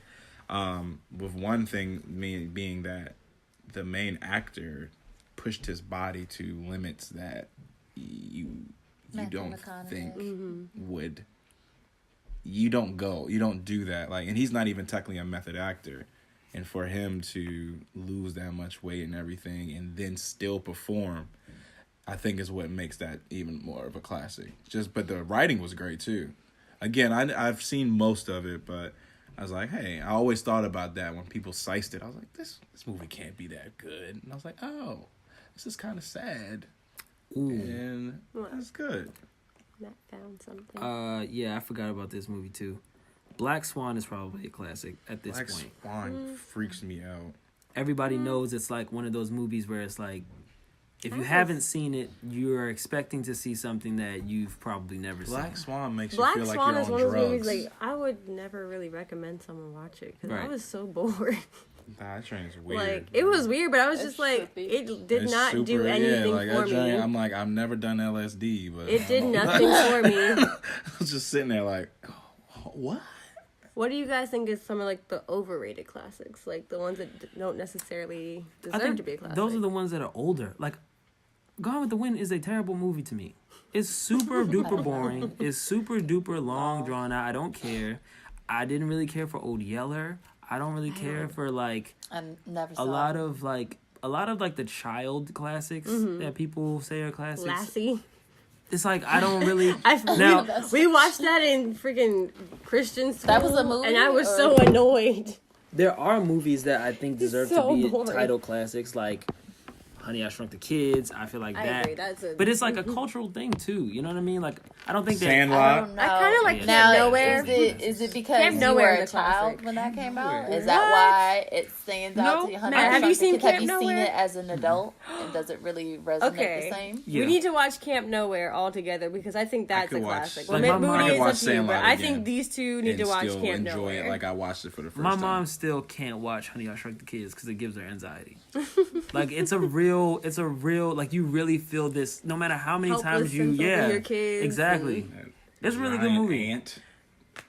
With one thing being that the main actor pushed his body to limits that you Matthew don't McConaughey. think Mm-hmm. would. You don't do that. Like, and he's not even technically a method actor. And for him to lose that much weight and everything and then still perform, I think is what makes that even more of a classic. But the writing was great too. Again, I've seen most of it, but I was like, hey, I always thought about that when people sized it. I was like, this movie can't be that good. And I was like, oh, this is kind of sad. Ooh. And that's good. Matt found something. Yeah, I forgot about this movie too. Black Swan is probably a classic at this Black point. Swan freaks me out. Everybody knows it's like one of those movies where it's like, if you haven't seen it, you're expecting to see something that you've probably never Black seen. Swan makes Black you feel Swan like is you're one on of those drugs. movies I would never really recommend someone watch it because I Right. was so bored. Nah, that train is weird. Like it was weird, but I was just like, trippy. it did It's not do super- anything like, for that train, me. I'm like, I've never done LSD, but It did nothing for me. I was just sitting there like, oh, what? What do you guys think is some of like the overrated classics, like the ones that don't necessarily I deserve think to be a classic? those are the ones that are older. Like, Gone with the Wind is a terrible movie to me. It's super duper boring. It's super duper long, drawn out. I don't care. I didn't really care for Old Yeller. I don't really care for like I never saw a lot it. of like the child classics that people say are classics. Lassie. It's like I don't really. Now we watched that in freaking Christian school. That was a movie, and I was or- so annoyed. There are movies that I think deserve so to be boring. title classics, like Honey, I Shrunk the Kids. I feel like I that. agree. That's a. But it's like a cultural thing too. You know what I mean? Like I don't think that. I Sandlot. don't know. I kind of like Yeah. Now, Camp Nowhere. is it because Camp you Nowhere were a is a child classic. when that came out? What? Is that why it stands out No. to you? Honey, Matt, I have Shrunk you the seen Kids? Have Camp you seen Nowhere? it as an adult? And does it really resonate Okay. the same? Yeah. We need to watch Camp Nowhere all together because I think that's could a watch- classic. Like, Well, my mom- I Moody could is watch up to you, but Sandlot I again think these two need and to watch still Camp enjoy Nowhere. it like I watched it for the first My time. mom still can't watch Honey, I Shrunk the Kids because it gives her anxiety. Like it's a real, like you really feel this no matter how many Helpless times you, sense of yeah, your kids exactly. That It's a really good giant movie. ant.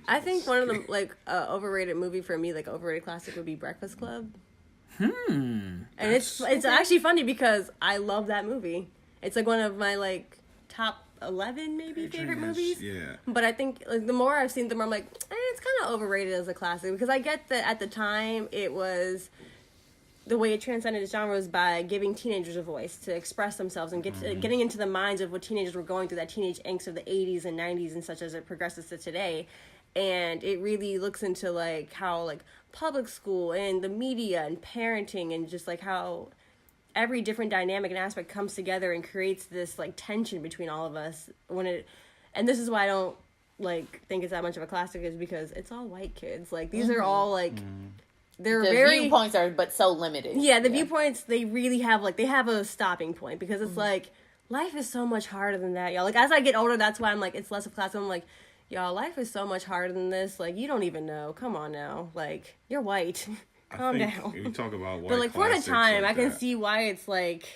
I think one of the like overrated movie for me, like overrated classic, would be Breakfast Club. And it's actually funny because I love that movie. It's like one of my like top 11 maybe favorite movies. Yeah. But I think like the more I've seen, the more I'm like, it's kind of overrated as a classic because I get that at the time it was the way it transcended its genres by giving teenagers a voice to express themselves and getting into the minds of what teenagers were going through, that teenage angst of the 80s and 90s and such as it progresses to today. And it really looks into like how like public school and the media and parenting and just like how every different dynamic and aspect comes together and creates this like tension between all of us and this is why I don't like think it's that much of a classic, is because it's all white kids. Like these are all like they're The very viewpoints are but so limited. yeah, the viewpoints, they really have like they have a stopping point because it's like life is so much harder than that, y'all. Like as I get older, that's why I'm like it's less of class. I'm like, y'all, life is so much harder than this. Like you don't even know. Come on now. Like you're white. Calm down. You talk about white But like for the classics time, like I can that. see why it's like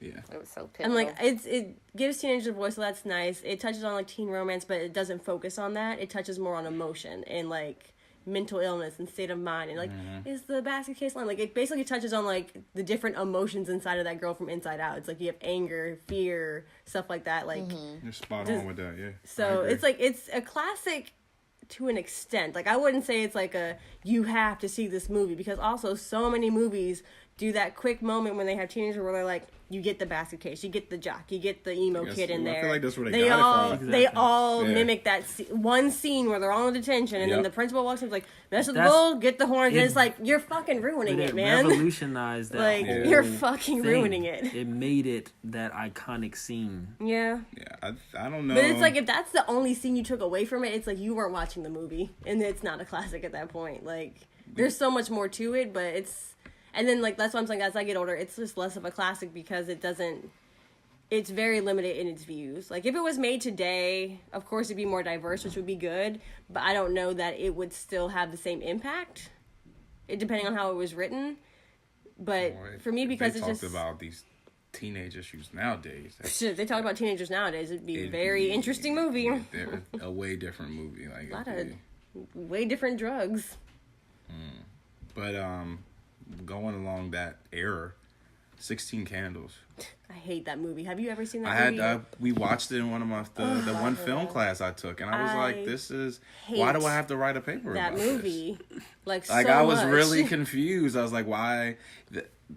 Yeah. It was so and pivotal. like it gives teenagers a voice, so that's nice. It touches on like teen romance, but it doesn't focus on that. It touches more on emotion and like mental illness and state of mind, and like is the basket case line, like it basically touches on like the different emotions inside of that girl from inside out. It's like you have anger, fear, stuff like that. Like you're spot on with that. Yeah. So it's like it's a classic to an extent. Like I wouldn't say it's like a you have to see this movie, because also so many movies do that quick moment when they have teenagers where they're like, you get the basket case, you get the jock, you get the emo kid in there. I feel like that's where they got all it from. they all mimic that one scene where they're all in detention, and then the principal walks in and is like, mess with the bull, get the horns, and it's like, you're fucking ruining it, man. Revolutionized that like whole you're fucking thing. ruining it. It made it that iconic scene. Yeah. I don't know. But it's like, if that's the only scene you took away from it, it's like you weren't watching the movie, and it's not a classic at that point. Like there's so much more to it, but it's. And then, like, that's what I'm saying, as I get older, it's just less of a classic because it's very limited in its views. Like, if it was made today, of course it'd be more diverse, which would be good, but I don't know that it would still have the same impact, depending on how it was written. But for me, because it's just... They talked about these teenage issues nowadays. Shit, they talk about teenagers nowadays, it'd be a very interesting movie. They're a way different movie. Like, a lot of way different drugs. But, going along that era, 16 Candles. I hate that movie. Have you ever seen that movie? We watched it in one of the one film class I took, and I was like, "This is why do I have to write a paper about that movie?" This? Like so I was much. really confused. I was like, "Why?"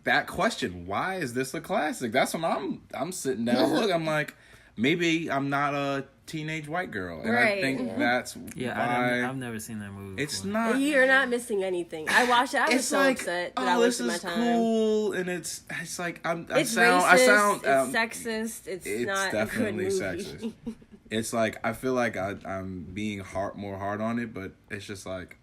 That question, why is this a classic? That's when I'm sitting down. Look, I'm like, maybe I'm not a teenage white girl, and I think that's why I've never seen that movie. It's before. not. You're not missing anything. I watched it. I was so upset that I wasted my time. Cool, and it's like it's racist. It's sexist. It's not definitely a good movie. sexist. It's like I feel like I'm being more hard on it, but it's just like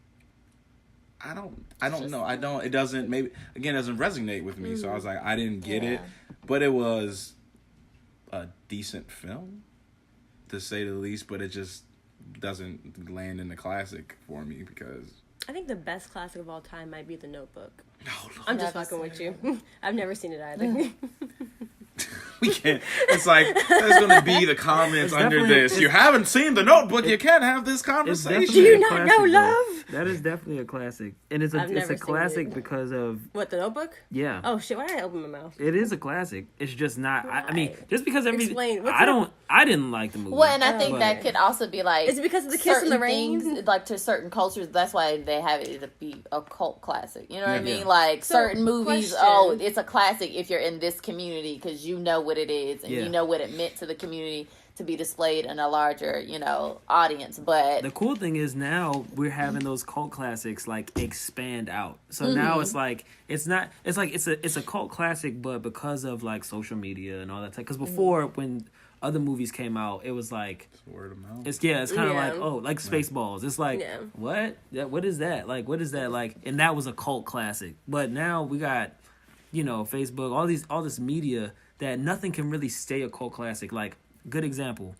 I don't know. It doesn't resonate with me. So I was like, I didn't get it, but it was a decent film, to say the least, but it just doesn't land in the classic for me because I think the best classic of all time might be The Notebook. No, I'm just fucking with you. I've never seen it either. We can't. It's like there's gonna be the comments under this. You haven't seen The Notebook. You can't have this conversation. Do you not know love? That is definitely a classic, and it's a classic because of what, The Notebook? Yeah. Oh shit! Why did I open my mouth? It is a classic. It's just not. I mean, just because Explain. I didn't like the movie. Well, and I think that could also be like, is it because of the kiss in the rain? Things, like to certain cultures, that's why they have it to be a cult classic. You know what I mean? Like certain movies. Oh, it's a classic if you're in this community because you know what it is and you know what it meant to the community to be displayed in a larger, audience. But the cool thing is now we're having those cult classics like expand out. So now it's like it's a cult classic, but because of like social media and all that. Because before when other movies came out, it was like it's word of mouth. It's kind of like Spaceballs. It's like what? What is that? Like what is that like? And that was a cult classic. But now we got Facebook, all this media that nothing can really stay a cult classic. Like good example,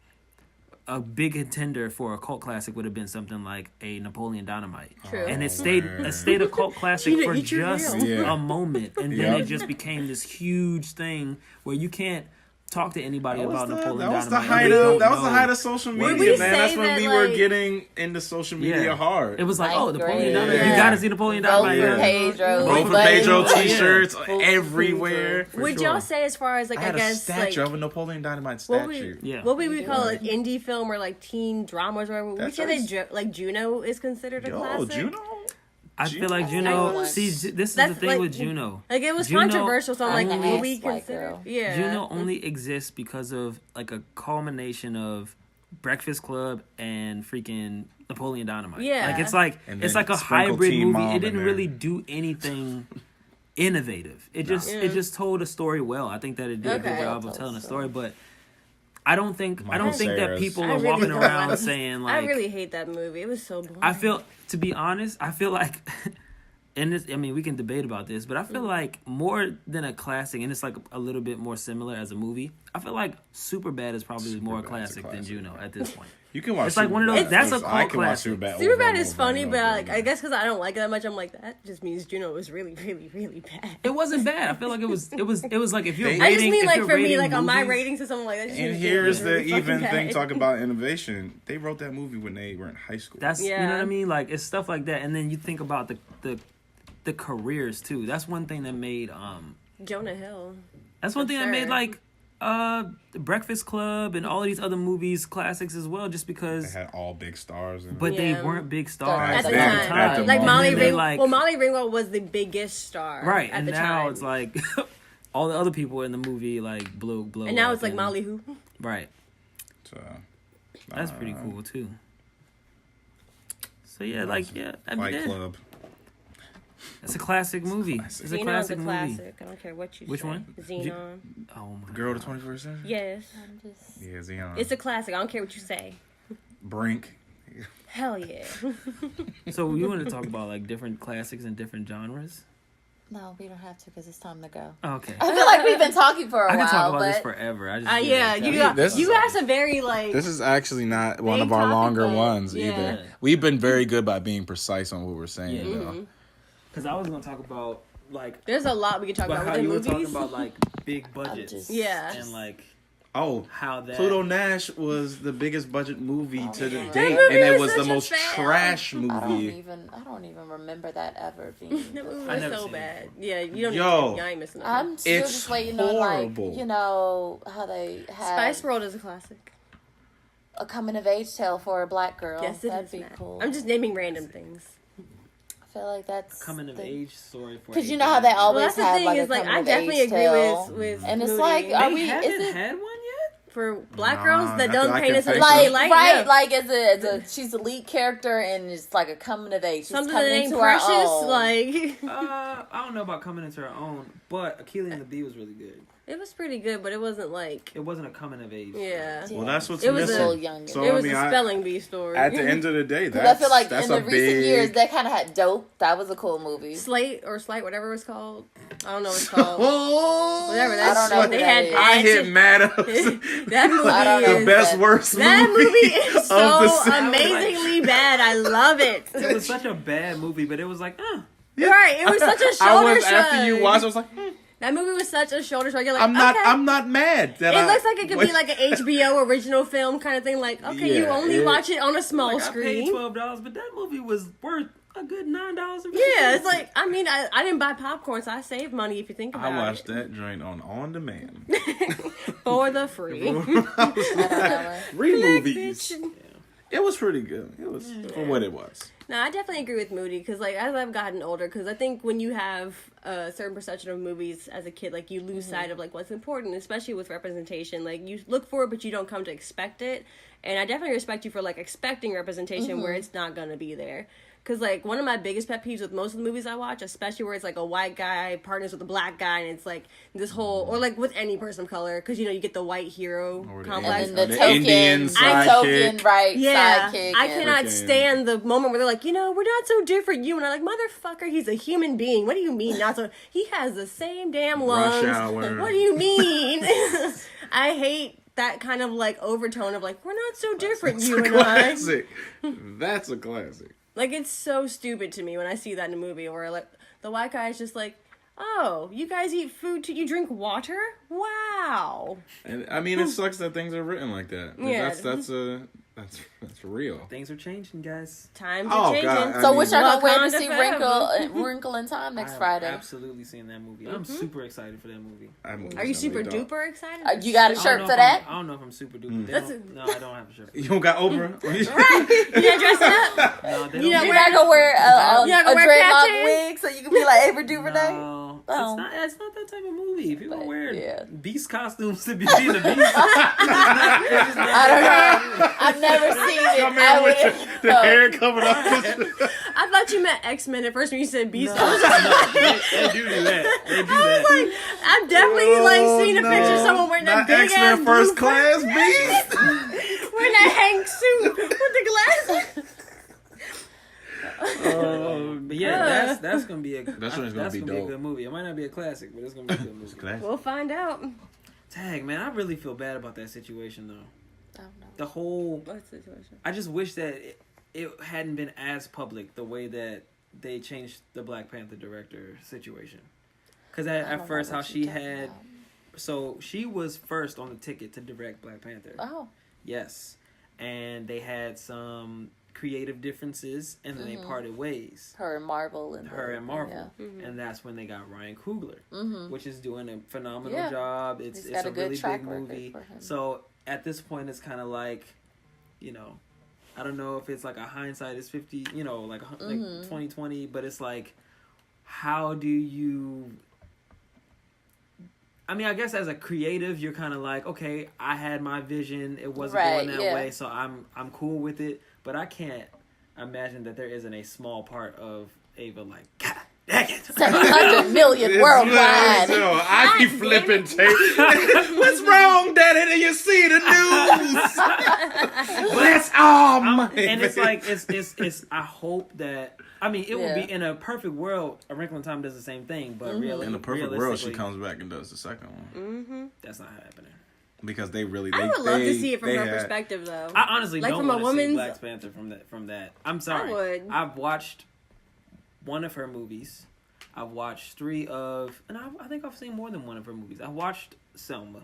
a big contender for a cult classic would have been something like a Napoleon Dynamite. True. And it stayed a cult classic for just a moment, and then it just became this huge thing where you can't talk to anybody about Napoleon Dynamite. That was the height of social media, man. That's when we were getting into social media hard. It was like, Napoleon Dynamite. You gotta see Napoleon Dynamite. Vote for Pedro t-shirts everywhere. Would y'all say, as far as like, I guess, a statue of a Napoleon Dynamite statue. What would we call it? Indie film or like teen dramas or whatever? We say that like Juno is considered a classic. Juno? I feel like Juno. See, this is the thing with Juno. Like it was controversial, so I'm like, will we consider? Yeah, Juno only exists because of like a culmination of Breakfast Club and freaking Napoleon Dynamite. Yeah, like it's like a hybrid movie. It didn't really do anything innovative. It just told a story well. I think that it did a good job of telling a story, but I don't think that people are walking around saying like, I really hate that movie. It was so boring. To be honest, I feel like, and this, I mean, we can debate about this, but I feel like more than a classic, and it's like a little bit more similar as a movie. I feel like Superbad is probably more Superbad's a classic than Juno at this point. You can watch. It's like one of those. That's a cult I can watch classic. Superbad. Superbad is funny, but I guess because I don't like it that much, I'm like, that just means Juno was really, really, really bad. It wasn't bad. I feel like it was like if you're rating, I just mean like if for you're me, like rating on my movies- ratings or something like that. Just And means here's Juno was the really even fucking thing bad. talking about innovation. They wrote that movie when they were in high school. That's you know Yeah. what I mean. Like it's stuff like that, and then you think about the careers too. That's one thing that made Jonah Hill. That's one thing that made Absurd. like The Breakfast Club and all of these other movies classics as well, just They because. had all big stars. In But they Yeah. weren't big stars At the At time, the like moment. Molly And then Ringwald. they, Well, Molly Ringwald was the biggest star, right, At and the now time. it's like all the other people in the movie like blow and now up it's like Molly who. Right, So, that's pretty cool too. So yeah, like I mean, Fight yeah, Club. it's a classic movie. It's a Xenon's classic a movie. classic. I don't care what you Which say. one? Xenon. Oh my Girl of God. the 21st century. Yes, I'm just... Yeah, Xenon. it's a classic. I don't care what you say. Brink. Hell yeah. So we want to talk about like different classics and different genres. No, we don't have to because it's time to go. Okay, I feel like we've been talking for a I while, can talk about but this forever. I just Yeah, you asked a very like. This is actually not one Big of our topic, longer but- ones yeah. either. We've been very good by being precise on what we're saying, Yeah. though. because I was gonna talk about like There's a lot we can talk how about within you were movies. talking about like big budgets just- Yeah. and like Oh, how that Pluto Nash was the biggest budget movie to the That date, movie and it was was the such a most fail. trash I don't movie. even remember that ever being. That movie I was never so seen bad. Yeah, you don't. Yo. Need to, you ain't missing I'm nothing. still It's just waiting on horrible. like how they have Spice World is a classic. a coming of age tale for a black girl. Yes, it That'd is, be Matt. cool. I'm just naming random things. I feel like that's coming of age story for because you know how they Well, always that's the have thing like is a like coming I of definitely age agree tale. with And it's Moody. like, They are we? haven't Is it had one yet. for black Nah, girls that not don't that I paint can us as think like of. light, right? no. Like as a she's the lead character and it's like a coming of age. She's Something that coming ain't into precious, her own. like I don't know about coming into her own, but Achille and the Bee was really good. it was pretty good, but it wasn't like It wasn't a coming of age. yeah. Well, that's what's It was missing. a little younger. So It I was mean, a spelling bee story. at the end of the day, Because that's I feel like that's in a the recent big. years they kind of had Dope. That was a cool movie. Slate, whatever it's called. I don't know what it's called. Oh, Whatever. I That's don't know what who they that had. is. I hit ads. mad ups. That movie I don't know. is The best worst that movie is of so the century. amazingly bad. I love it. It was such a bad movie, but it was like, Right, it was such a I shoulder was shrug. after you watched. I was like, That movie was such a shoulder shrug. You're like, I'm not. okay. I'm not mad. That It looks like it could be like an HBO original film kind of thing. Like, okay, you Yeah, only it- watch it on a small like I paid screen. $12, but that movie was worth a good $9. Yeah, it's like, I mean, I didn't buy popcorn, so I saved money if you think about I watched it. that joint on demand. For the free. I don't know. Three movies. Bitch. It was pretty good. It was for what it was. No, I definitely agree with Moody because, like, as I've gotten older, because I think when you have a certain perception of movies as a kid, like, you lose sight of, like, what's important, especially with representation. Like, you look for it, but you don't come to expect it. And I definitely respect you for, like, expecting representation where it's not going to be there. Because, like, one of my biggest pet peeves with most of the movies I watch, especially where it's, like, a white guy partners with a black guy, and it's, like, this whole... Or, like, with any person of color, because, you know, you get the white hero Or the complex. And then The the token, Indian token, sidekick. right? Yeah, Sidekick. I and- cannot Freaking- stand the moment where they're like, you know, we're not so different, you. And I'm like, motherfucker, he's a human being. What do you mean not so? He has the same damn lungs. Rush Hour. What do you mean? I hate that kind of like overtone of like, we're not so different, That's you a and I. classic. That's a classic. Like, it's so stupid to me when I see that in a movie where like the white guy is just like, oh, you guys eat food too? You drink water? Wow. And I mean, it sucks that things are written like that. Yeah. That's real. Things are changing, guys. Times Oh, are changing. God, I So mean- which are gonna wait to Wakanda see forever. Wrinkle in Time next I'm Friday. absolutely seeing that movie. I'm super excited for that movie. Are you super duper excited? You got a I don't shirt know for if that? I don't know if I'm super duper. They That's don't- no, I don't have a shirt. You don't got Oprah? Right. You not dressing up? No, they You don't. know You're where- not gonna wear You not a gonna wear dreadlock patches? wig so you can be like Avery DuVernay? No, Oh. it's not that type of movie. People But, wear yeah. beast costumes to be seen a beast. I don't know. I've never seen it. Come I in would. with the hair covered up. I thought you meant X-Men at first when you said Beast. No, I was just they do that. They do that. like, I've definitely like seen a picture of someone wearing that Not big ass X-Men First blue Class Beast. wearing that Hank suit with the glasses. But yeah, that's gonna be a That's that's gonna be a dope. good movie. It might not be a classic, but it's gonna be a good movie. We'll find out. Dang, man, I really feel bad about that situation though. I don't know. The whole What situation? I just wish that it hadn't been as public the way that they changed the Black Panther director situation. Because at first, how she had, so she was first on the ticket to direct Black Panther. Oh. Yes, and they had some creative differences, and then they parted ways. Her and Marvel. And that's when they got Ryan Coogler, which is doing a phenomenal job. It's got a really big record movie. for him. So at this point, it's kind of like, I don't know if it's like a hindsight is 50, like 2020, but it's like, how do you? I mean, I guess as a creative, you're kind of like, okay, I had my vision. It wasn't going that way, so I'm cool with it. But I can't imagine that there isn't a small part of Ava like, God dang it. 700 million worldwide. I be flipping tape. What's wrong, Daddy? Did you see the news? That's all money. And it's like, it's. I hope that. I mean, it would be in a perfect world. A Wrinkle in Time does the same thing, but really, in a perfect world, she comes back and does the second one. That's not happening. Because I would love to see it from her perspective, though. I honestly like don't want to see Black Panther from that. I'm sorry. I would. I've watched one of her movies. I've watched I think I've seen more than one of her movies. I watched Selma.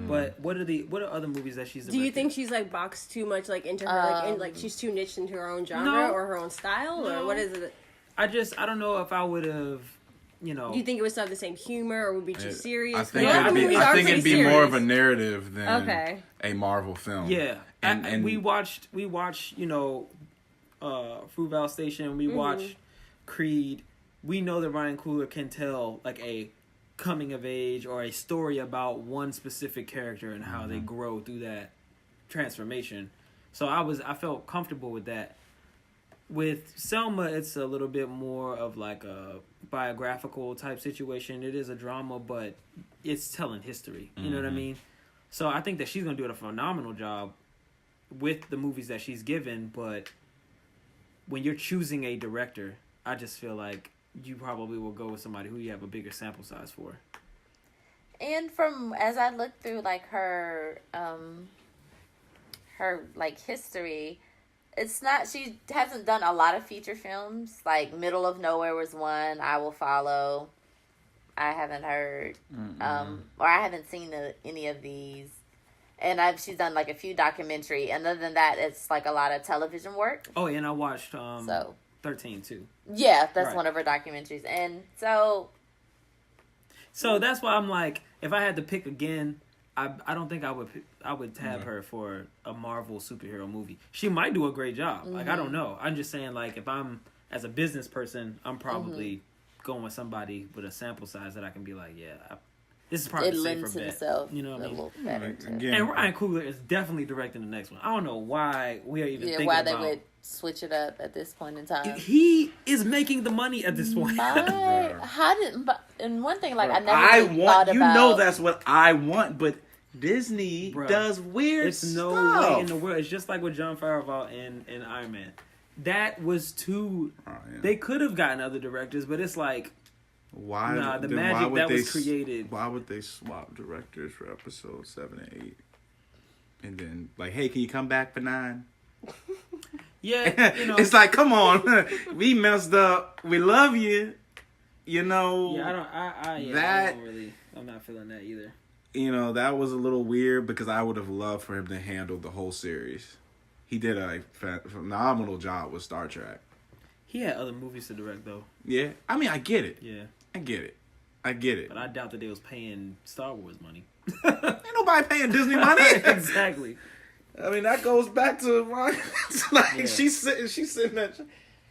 But what are other movies that she's directed? Do you think she's like boxed too much like into her like she's too niched into her own genre or her own style or what is it? I don't know if I would have, Do you think it would still have the same humor or would be too serious? I think it'd be more of a narrative than a Marvel film. Yeah. And we watched Fruitvale Station, we watched Creed. We know that Ryan Coogler can tell like a coming of age or a story about one specific character and how they grow through that transformation. So I felt comfortable with that. With Selma, it's a little bit more of like a biographical type situation. It is a drama, but it's telling history. You know what I mean? So I think that she's going to do a phenomenal job with the movies that she's given, but when you're choosing a director, I just feel like you probably will go with somebody who you have a bigger sample size for. And as I look through like her like history, it's not, she hasn't done a lot of feature films. Like Middle of Nowhere was one, I Will Follow. I haven't heard, or I haven't seen any of these. And she's done like a few documentary. And other than that, it's like a lot of television work. Oh, and I watched 13 too. Yeah, that's one of her documentaries. And so that's why I'm like, if I had to pick again, I don't think I would tab her for a Marvel superhero movie. She might do a great job. Like, I don't know. I'm just saying, like, if I'm as a business person, I'm probably going with somebody with a sample size that I can be like, this is probably a safer bet. Himself, you know what I mean? little better And Ryan Coogler is definitely directing the next one. I don't know why we are even thinking why about... they would switch it up at this point in time. He is making the money at this point. And one thing, like, I never thought about... You know that's what I want, but Disney does weird stuff. It's no way in the world. It's just like with Jon Favreau in Iron Man. That was too... They could have gotten other directors, but it's like... the magic that was created. Why would they swap directors for episodes 7 and 8? And then, like, hey, can you come back for 9? Yeah, it's like, come on, we messed up. We love you. Yeah, I'm not feeling that either. That was a little weird because I would have loved for him to handle the whole series. He did a phenomenal job with Star Trek. He had other movies to direct, though. Yeah, I mean, I get it. Yeah, I get it. But I doubt that they was paying Star Wars money. Ain't nobody paying Disney money. Exactly. I mean, that goes back to Ryan. Like, she's sitting there.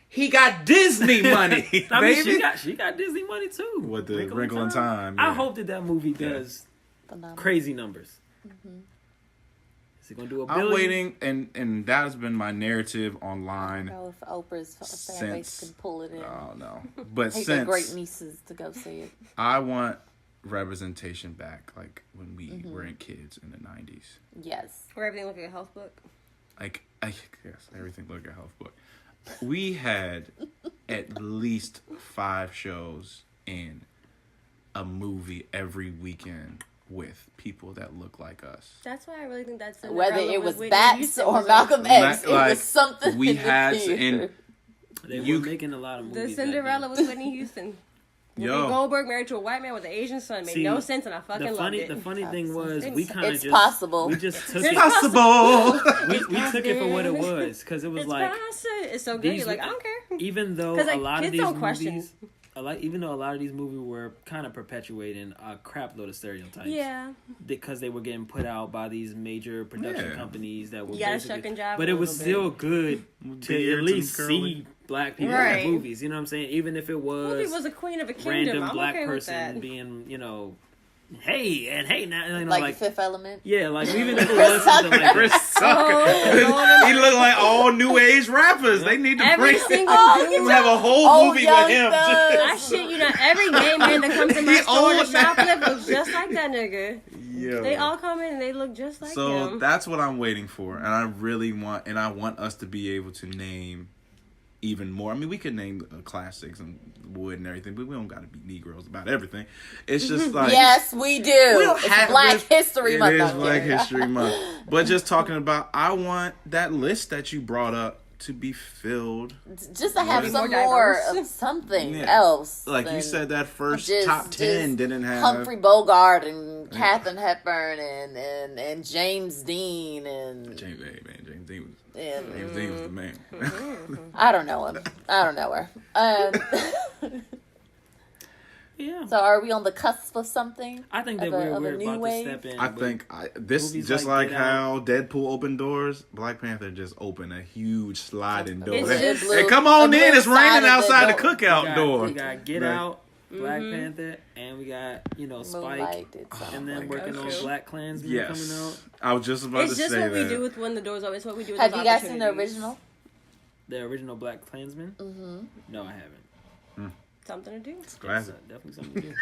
He got Disney money, I mean, baby. She got Disney money too. With the Wrinkle in Time. I hope that movie does crazy numbers. Is it gonna do $1 billion? I'm waiting, and that has been my narrative online. I don't know if Oprah's fan base can pull it in. Oh no, but Take since their great nieces to go see it. I want representation back, like when we were in kids in the 90s. Yes. Where everything looked like a health book. Yes, everything looked like a health book. We had at least 5 shows in a movie every weekend with people that look like us. That's why I really think that's whether it was Whitney Bats Houston or was Malcolm X, it like, was something. we in the had to, theater. and They You- were making a lot of movies. the back Cinderella then. with Whitney Houston. Whoopi Goldberg married to a white man with an Asian son made See, no sense, and I fucking loved it. The funny thing was, we kind of It's just possible. We just took It's it. possible. We took it for what it was, because it was It's like, possible. It's so good. these You're like, were- I don't care. even though 'Cause, like, a lot of kids these don't question. movies, even though a lot of these movies were kind of perpetuating a crap load of stereotypes. Yeah. Because they were getting put out by these major production Yeah. companies that were You gotta basically, shuck and jive but a it was little still good to Beards at least and see curly. black people Right. in movies. You know what I'm saying? Even if it Whoopi was a queen of a kingdom. random I'm black okay with person that. being, hey now, you know, like, like Fifth Element. yeah, like even if it was something like Chris that. Tucker. He look like all new age rappers. They need to Every bring. single We have a whole Oh, movie Young with him. Thug. I shit you not. Every gay man that comes in my He store to old now. shoplift looks just like that nigga. Yo. They all come in and they look just like So him. that's what I'm waiting for, and I really want, and I want us to be able to name even more. I mean, we could name classics and Wood and everything, but we don't got to be Negroes about everything. It's just like Yes, we do. don't It's have Black this- History Month. It is I'm Black kidding. History Month. But just talking about, I want that list that you brought up to be filled. Just to have Be some more more diverse. of something Yeah. else. Like you than said, that first just- top 10 just didn't have Humphrey Bogart and Katharine Hepburn and James Dean and James. Hey man, James Dean was. and James Dean was the man. I don't know him. I don't know her. Yeah, So are we on the cusp of something? I think that of a we're new about wave? to step in. I with- think this movies just like like Get how Deadpool opened doors. Black Panther just opened a huge sliding door. It's Hey, just blue- hey, come on the in! blue It's raining side of the outside the door. cookout door. We got Get Right. Out, Black Panther, and we got Spike, Moonlight did something. and then working on gosh. Black Klansman Yes, coming out. I was just about It's to just say what we that. do with when the doors open. It's what we do with Have those you guys seen the opportunities. original? The original Black Klansman? Mm-hmm. No, I haven't. Something to do. Classic. Definitely something to do.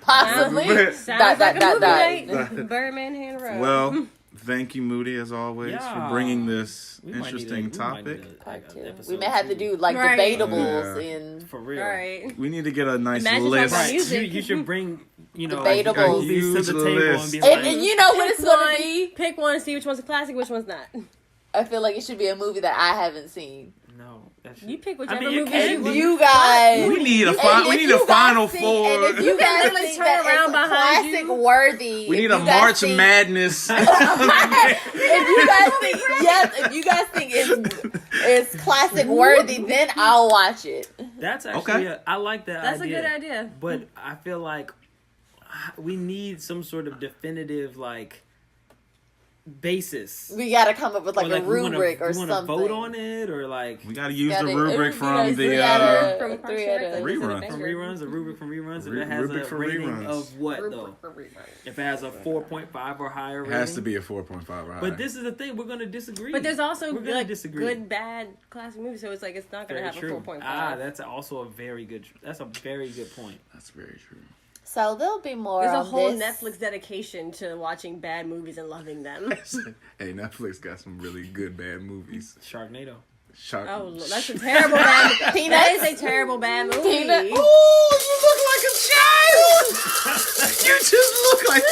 Possibly. But- Sounds like a movie Dot. night. Birdman hand row. Well, thank you, Moody, as always, Yeah. for bringing this We might need interesting we might need topic. Part two. episode We may have to two. do like Right. debatables Yeah. in For real. all right. We need to get a nice Imagine list. talking about Right. music. You should bring, Debatable. movies to the Huge table list. and be and, like, and you know what it's gonna be? Pick one, see which one's a classic, which one's not. I feel like it should be a movie that I haven't seen. no. That shit. You pick whichever you movie can. you And want. you guys, We need a and fi- we if need you a guys final think- four. And if you You can guys literally think turn that around it's behind classic you. worthy, We if need a you guys March think- Madness. if you guys think it's classic worthy, then I'll watch it. That's actually, I like that That's idea. a good idea. But I feel like we need some sort of definitive, like, basis. We gotta come up with like Or, a rubric or we something. wanna vote on it, or like We gotta use Gotta- the rubric you from guys the gotta- From Parks and Rec, like, Rerun. from reruns, a rubric from reruns. If Ru- it has rubric a for rating reruns. of what though? If it has a 4.5 or higher It rating, has to be a 4.5 or higher. But this is the thing, we're gonna disagree. But there's also We're gonna like disagree. good, bad classic movies, so it's like it's not gonna Very have true. a 4.5. That's also a very good. That's a very good point. That's very true. So there'll be more. There's a on whole this. Netflix dedication to watching bad movies and loving them. Hey, Netflix got some really good bad movies. Sharknado. Shark. Oh, that's a terrible bad movie. That Peanuts. is a terrible bad movie. Peanut. Ooh, you look like a child. You just look like.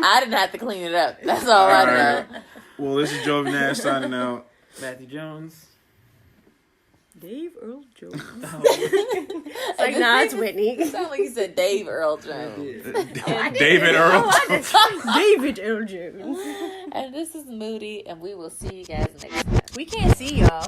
I didn't have to clean it up. That's all I know. Alright. Well, this is Jovi Nash signing out. Matthew Jones. Dave Earl Jones. Oh, It's like, nah, it's Whitney. It sounded like you said Dave Earl Jones. David Earl. David Earl Jones. And this is Moody, and we will see you guys next time. We can't see y'all.